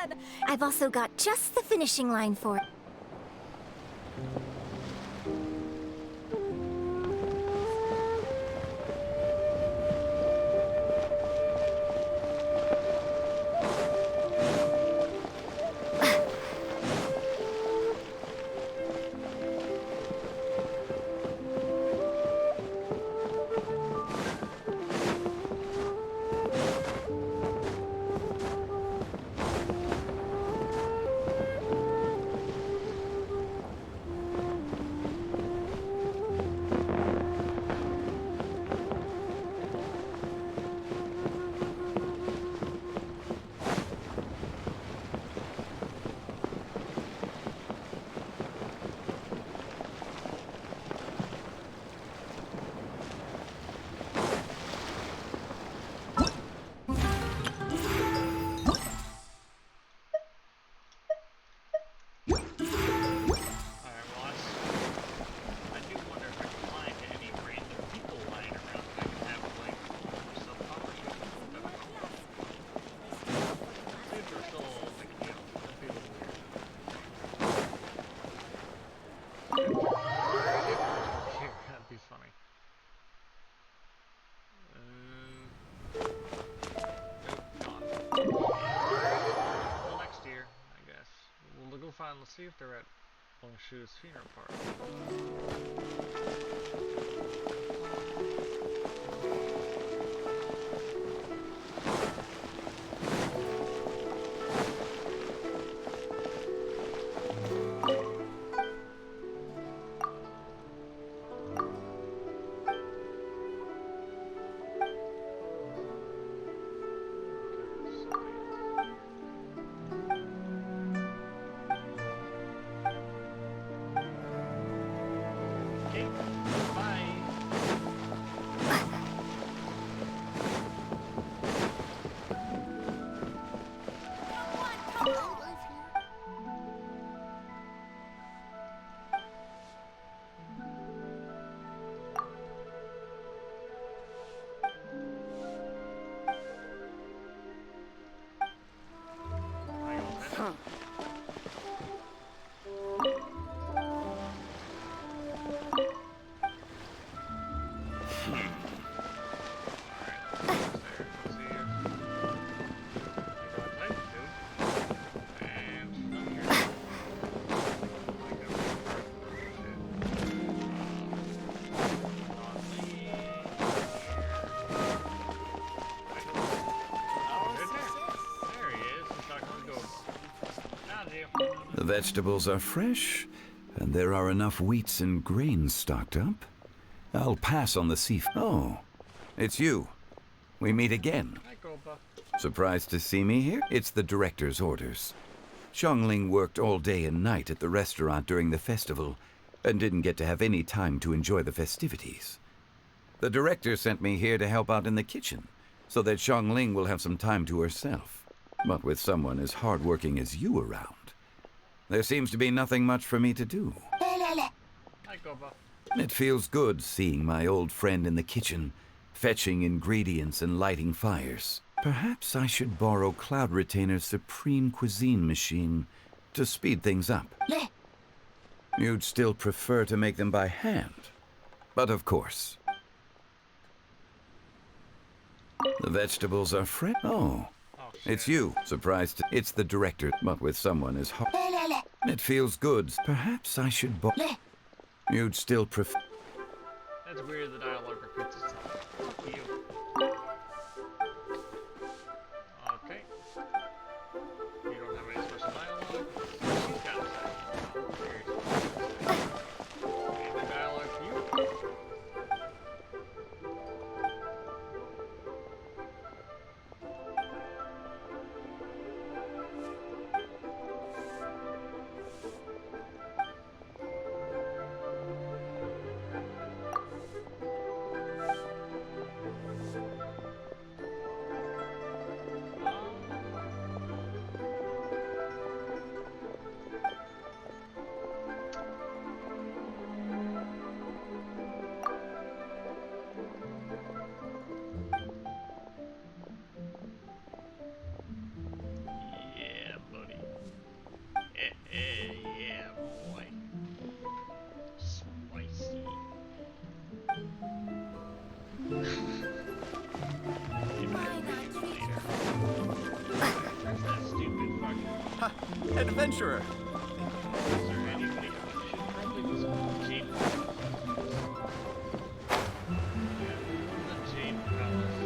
man! I've also got just the finishing line for it. Let's see if they're at Longshu's funeral party. Bye. vegetables are fresh, and there are enough wheats and grains stocked up. I'll pass on the Oh, it's you. We meet again. Hi, Goba. Surprised to see me here? It's the director's orders. Xiangling worked all day and night at the restaurant during the festival and didn't get to have any time to enjoy the festivities. The director sent me here to help out in the kitchen so that Xiangling will have some time to herself. But with someone as hardworking as you around, there seems to be nothing much for me to do. Hi, Goba. It feels good seeing my old friend in the kitchen, fetching ingredients and lighting fires. Perhaps I should borrow Cloud Retainer's Supreme Cuisine machine to speed things up. You'd still prefer to make them by hand, but of course. The vegetables are fresh. Oh, it's you. Surprised. It's the director, but with someone as hard. It feels good. Perhaps I should You'd still prefer. That's weird, the dialogue repeats itself. Fuck you. Okay. You don't have any special dialogue? She's got to say. Any dialogue for you? Yeah, buddy. Yeah, boy. Spicy. That stupid fucking. Ha! Adventurer! Is there anybody else? Should probably was Jade. Yeah, the Jade Palace.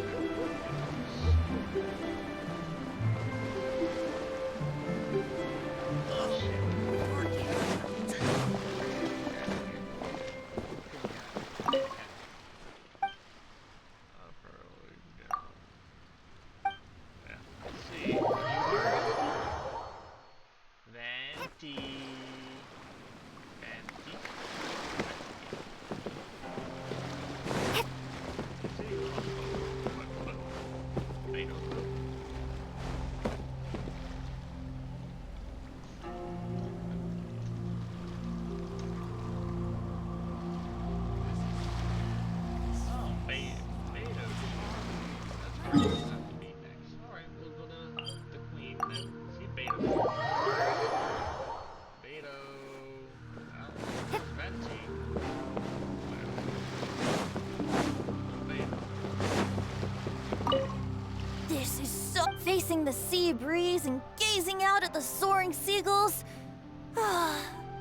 This is so... Facing the sea breeze and gazing out at the soaring seagulls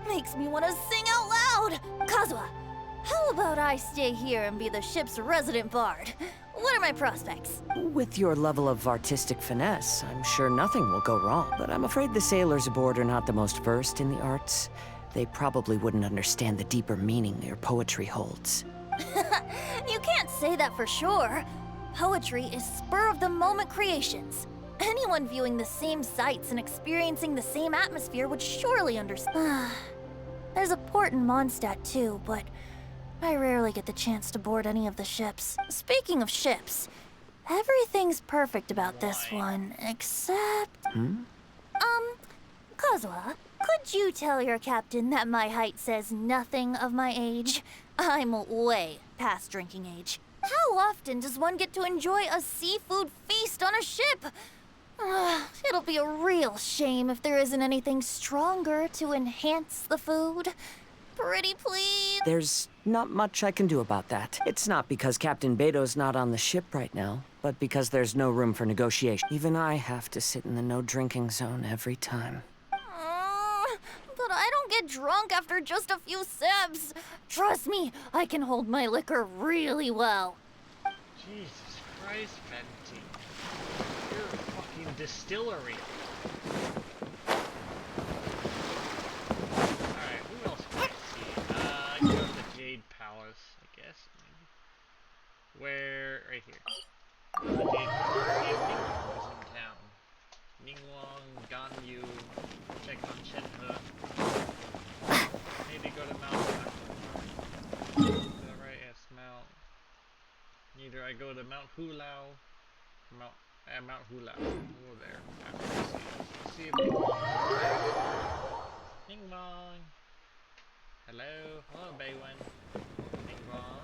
makes me want to sing out loud. Kazuha, how about I stay here and be the ship's resident bard? What are my prospects? With your level of artistic finesse, I'm sure nothing will go wrong. But I'm afraid the sailors aboard are not the most versed in the arts. They probably wouldn't understand the deeper meaning your poetry holds. You can't say that for sure. Poetry is spur-of-the-moment creations. Anyone viewing the same sights and experiencing the same atmosphere would surely understand. There's a port in Mondstadt too, but I rarely get the chance to board any of the ships. Speaking of ships, everything's perfect about this one, except... Kazuha, could you tell your captain that my height says nothing of my age? I'm way past drinking age. How often does one get to enjoy a seafood feast on a ship? It'll be a real shame if there isn't anything stronger to enhance the food. Pretty please? There's not much I can do about that. It's not because Captain Beto's not on the ship right now, but because there's no room for negotiation. Even I have to sit in the no-drinking zone every time. But I don't get drunk after just a few sips. Trust me, I can hold my liquor really well. Jesus Christ, Venti. You're a fucking distillery. Where? Right here. See if Ningguang is in town. Ningguang, Ganyu, check on Shenhe. Maybe go to Mount. Right, yes, Mount. Either I go to Mount Hulao, Mount Hulao. We'll go there. Let's see if Ningguang. Hello, hello, Baywin. Ningguang.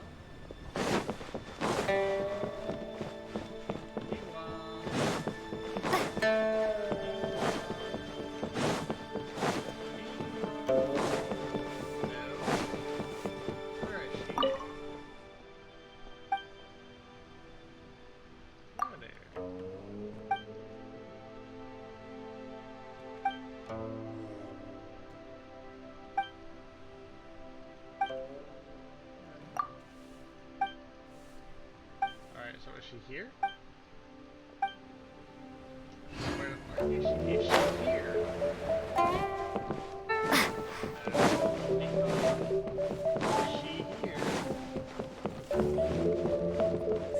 So is she here? Where is she here? Is she here?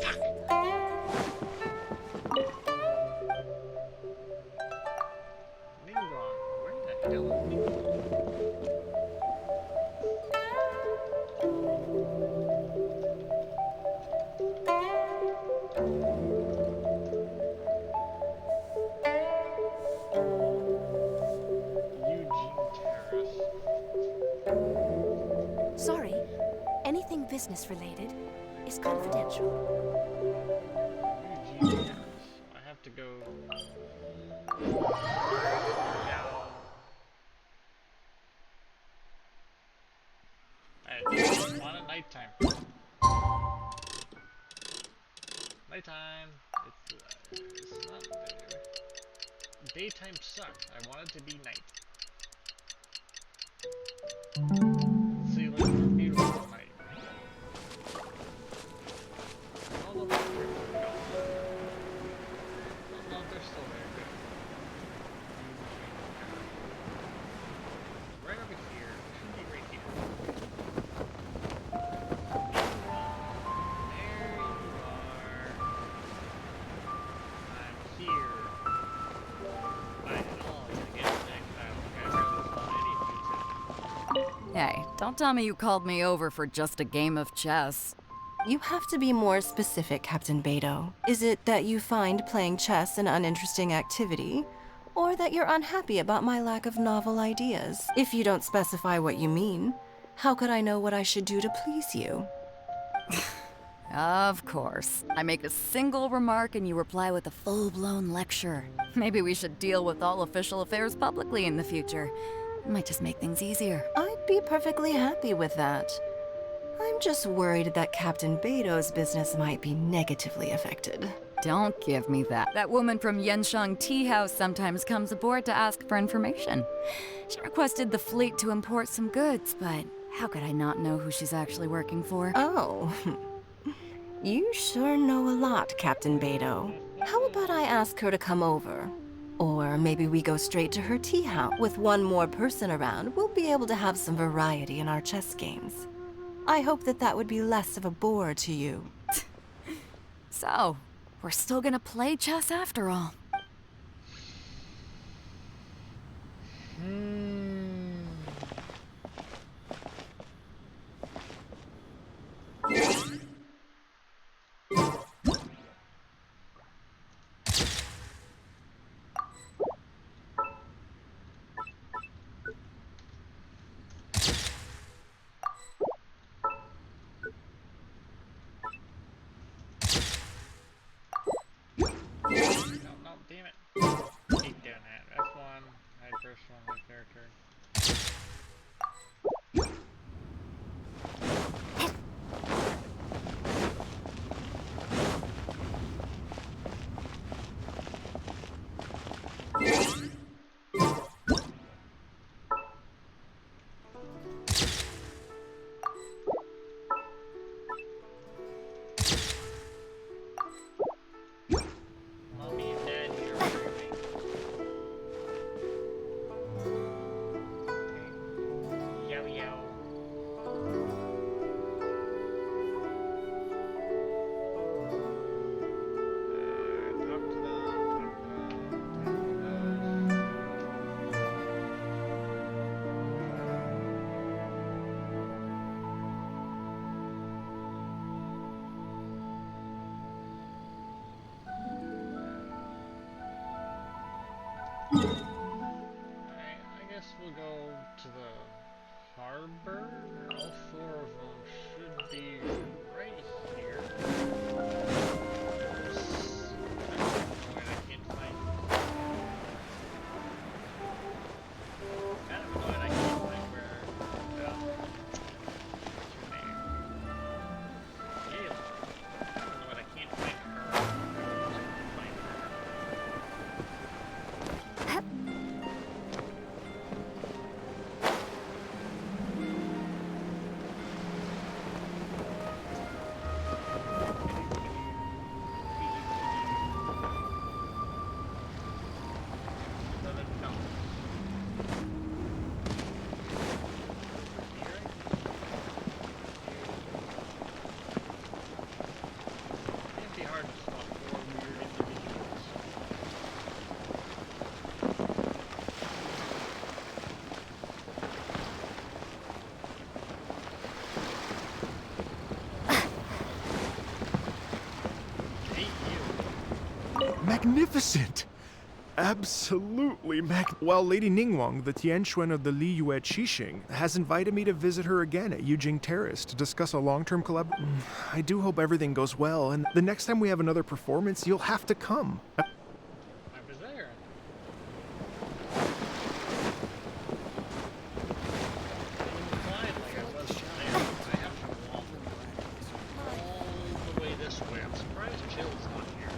Fuck! Ningguang, where the hell is Ningguang? Sorry, anything business related is confidential. I have to go. Alright, on at nighttime. Nighttime. It's not there. Daytime sucked. I want it to be night. Let's see, let's review the night. All the lights are gone. Oh, no, they're still there. Good. Right over here. It should be right here. There you are. I'm here. Hey, don't tell me you called me over for just a game of chess. You have to be more specific, Captain Beto. Is it that you find playing chess an uninteresting activity? Or that you're unhappy about my lack of novel ideas? If you don't specify what you mean, how could I know what I should do to please you? Of course. I make a single remark and you reply with a full-blown lecture. Maybe we should deal with all official affairs publicly in the future. It might just make things easier. I'd be perfectly happy with that. I'm just worried that Captain Beto's business might be negatively affected. Don't give me that. That woman from Yenshang Tea House sometimes comes aboard to ask for information. She requested the fleet to import some goods, but how could I not know who she's actually working for? Oh. You sure know a lot, Captain Beto. How about I ask her to come over? Or maybe we go straight to her tea house. With one more person around, we'll be able to have some variety in our chess games. I hope that would be less of a bore to you. So, we're still gonna play chess after all. No, damn it. Keep doing that. F1, hide personal, hide character. Mommy and Dad, you're moving. harbor. All four of them should be right here. I can't find. Kind of annoyed I can't find where. What's her name? Gayla. Kind of annoyed I can't find her. Magnificent! Absolutely While Lady Ningguang, the Tianquan of the Liyue Qixing, has invited me to visit her again at Yujing Terrace to discuss a long-term I do hope everything goes well, and the next time we have another performance, you'll have to come. I was there. All the way this way. I'm surprised Chill's not here.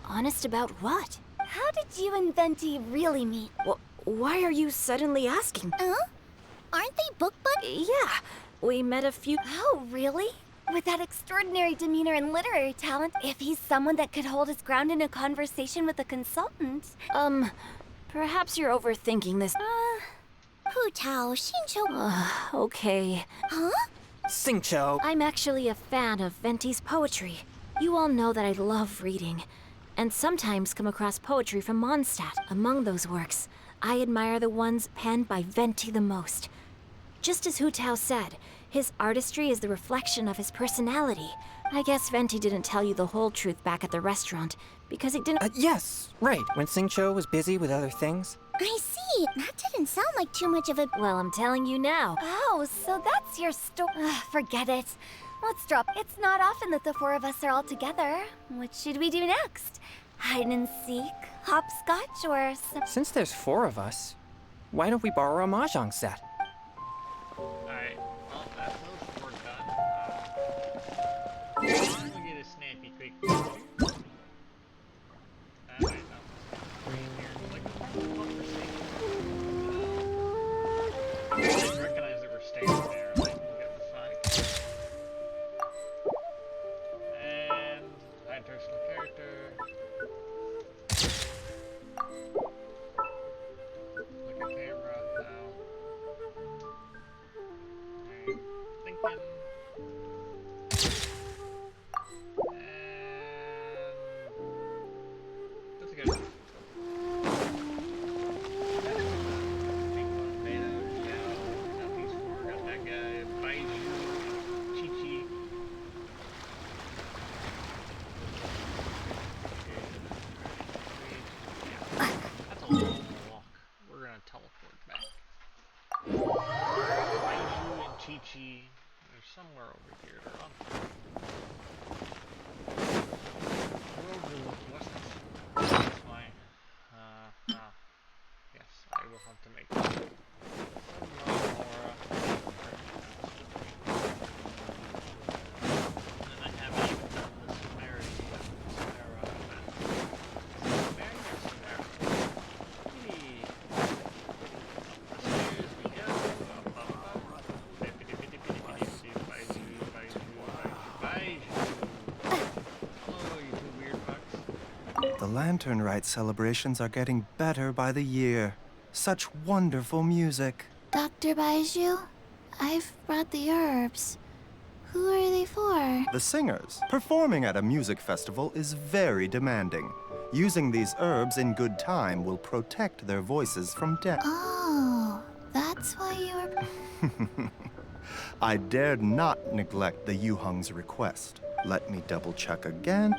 Honest about what? How did you and Venti really meet? Why are you suddenly asking? Aren't they book buddies? Yeah, we met a few... Oh, really? With that extraordinary demeanor and literary talent, if he's someone that could hold his ground in a conversation with a consultant... Perhaps you're overthinking this. Hu Tao, Xingqiu... Okay. Huh? Xingqiu. I'm actually a fan of Venti's poetry. You all know that I love reading, and sometimes come across poetry from Mondstadt. Among those works, I admire the ones penned by Venti the most. Just as Hu Tao said, his artistry is the reflection of his personality. I guess Venti didn't tell you the whole truth back at the restaurant, because he didn't— Yes, right, when Xingqiu was busy with other things. I see. That didn't sound like too much of a... Well, I'm telling you now. Oh, so that's your forget it. Let's drop. It's not often that the four of us are all together. What should we do next? Hide and seek? Hopscotch? Or some... Since there's four of us, why don't we borrow a mahjong set? Alright, well, that's those four done. We'll get a snappy quick. Wait, no. Like, what we're seeing. I didn't recognize that we're standing there. Like, you get the fight. And hide personal character. somewhere over here. They're on. Wasn't it? That's my. Yes, I will have to make some more. And I haven't even done the Samara yet. The Lantern Rite celebrations are getting better by the year. Such wonderful music. Dr. Baiju, I've brought the herbs. Who are they for? The singers. Performing at a music festival is very demanding. Using these herbs in good time will protect their voices from death. Oh, that's why you were... I dared not neglect the Yuheng's request. Let me double check again.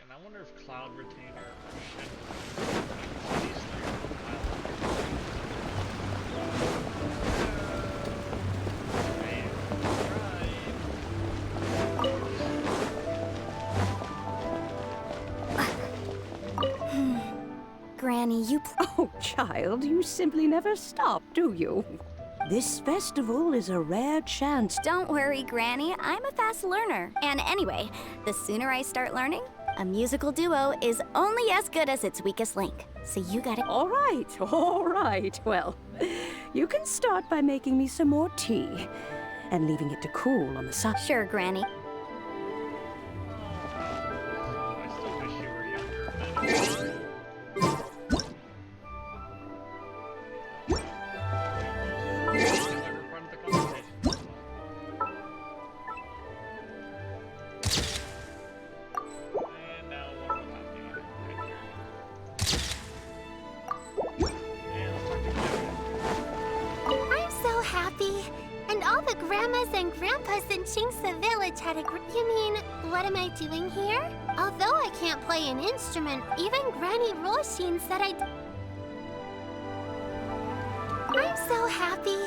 And I wonder if Cloud Retainer Granny, you... Oh, child, you simply never stop, do you? This festival is a rare chance. Don't worry, Granny. I'm a fast learner. And anyway, the sooner I start learning, a musical duo is only as good as its weakest link. So you gotta... All right. Well, you can start by making me some more tea and leaving it to cool on the side. Sure, Granny. You mean, what am I doing here? Although I can't play an instrument, even Granny Roshin said I'm so happy.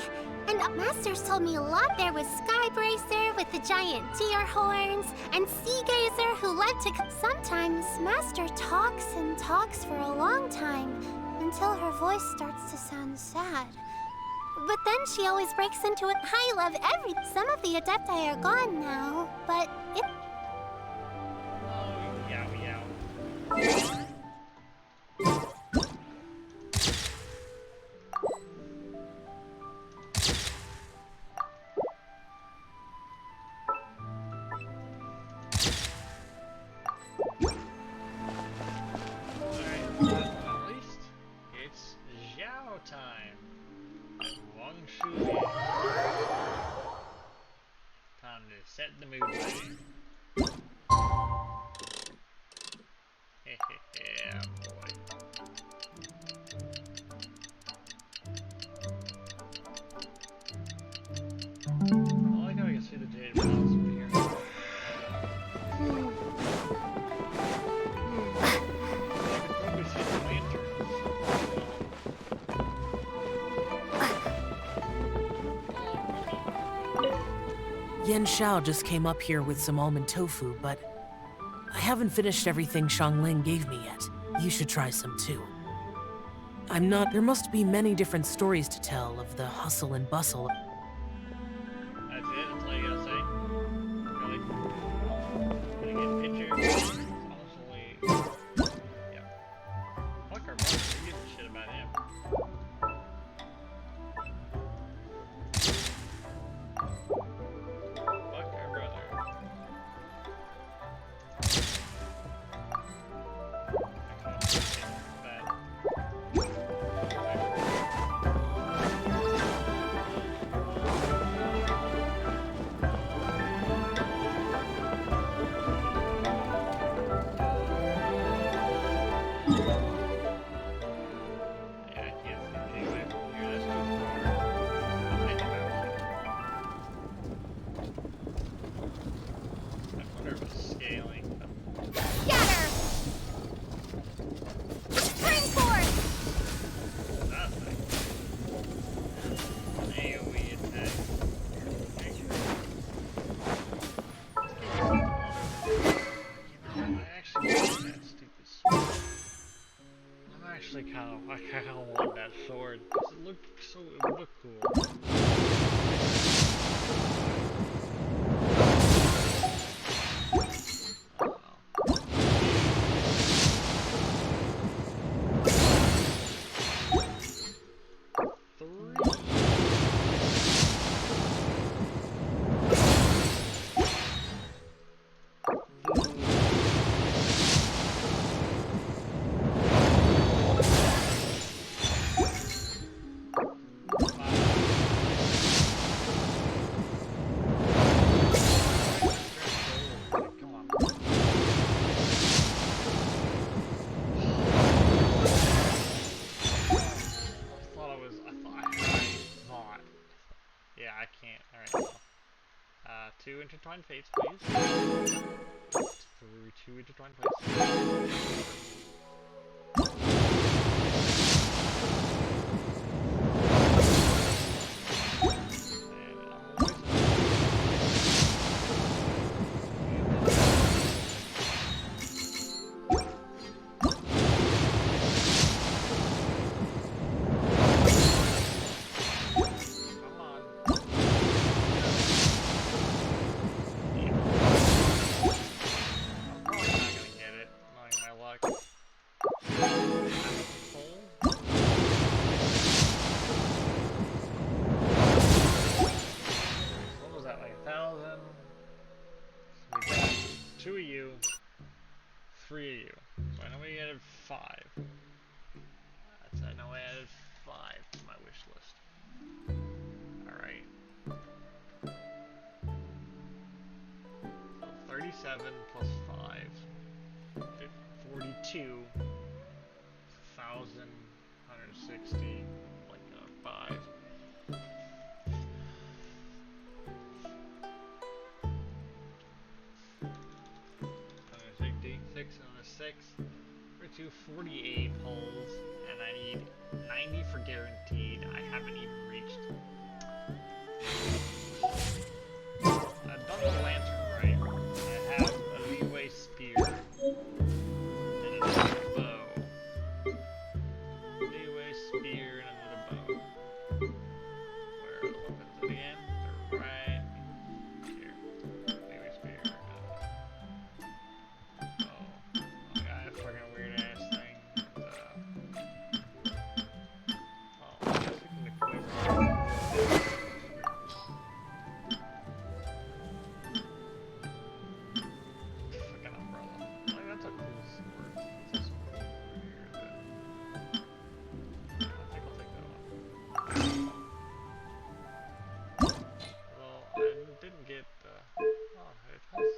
And Masters told me a lot there was Skybracer with the giant deer horns, and Sea Gazer who liked to... Sometimes Master talks and talks for a long time, until her voice starts to sound sad. But then she always breaks into it. I love every... Some of the Adepti are gone now, but it... Oh, yow. Alright, at least it's Zhao time. Time to set the mood, baby. Yeah, boy. I like how I can see the jade balls from here. I could probably see the lanterns. Yen Xiao just came up here with some almond tofu, but I haven't finished everything Xiangling gave me yet. You should try some too. There must be many different stories to tell of the hustle and bustle. That's it, that's all you gotta say? Really? Gonna get a picture? Honestly... I kind of want that sword. It looked so, it would look cool. Yeah, I can't. Alright. Two intertwined fates, please. Through two intertwined fates. Two of you, three of you. So I know we added 5. I know I added 5 to my wish list. Alright. So 37 plus 5. 42. 1,160. Like 5. 6 and a 6 for 248 holes, and I need 90 for guaranteed. I haven't even reached. I've done the lantern right. I have a leeway spear and another bow. Leeway spear and another bow. Where are the weapons again? They're right here. Leeway spear. Fucking weird ass thing. Fucking umbrella. Like, that's a cool sword. That's also cool here. I think I'll take that one. Well, I didn't get the. Oh, it has.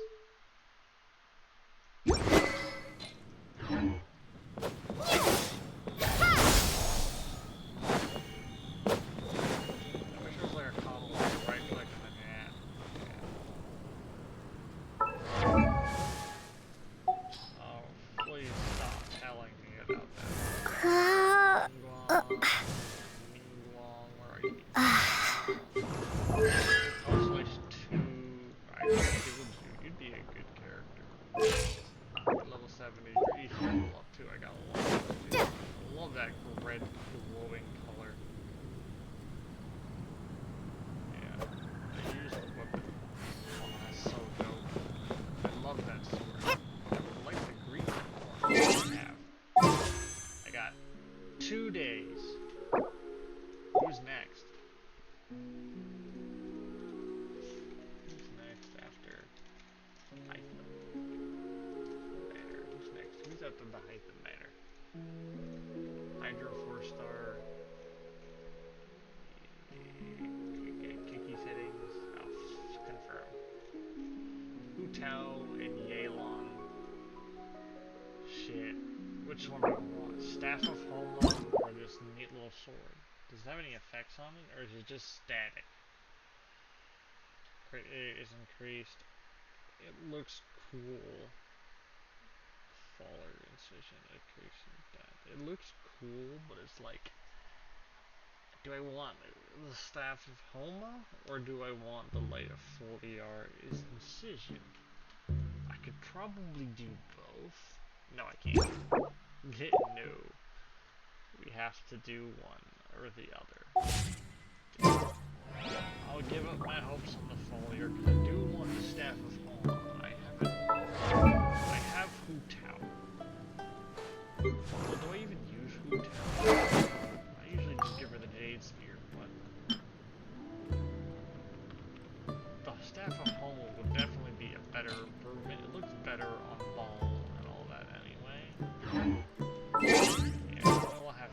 You'd be a good character. Level 70, you're easy to level up too. I got a lot of those. I love that red glowing color. Yeah, I use the weapon. Oh, that's so dope. I love that sword. I would like the green one more. I have. I got 2 days. Who's next? Who's next after Hytham Manor? Who's next? Who's after the Hytham Manor? Hydro 4-star. Kiki settings. Oh, confirm. Hutao and Yelan. Shit. Which one do I want? Staff of Homa or this neat little sword? Does it have any effects on it, or is it just static? It is increased. It looks cool. Faller incision, increasing that. It looks cool, but it's like, do I want the Staff of Homa, or do I want the Light of Foliar is incision? I could probably do both. No, I can't. No. We have to do one or the other. I'll give up my hopes on the foliar because I do want the Staff of Home. I have Hu Tao. Well, do I even use Hu Tao? I usually just give her the Jade Spear, but the Staff of Home would definitely be a better improvement. It looks better on ball and all that anyway. Yeah, we'll have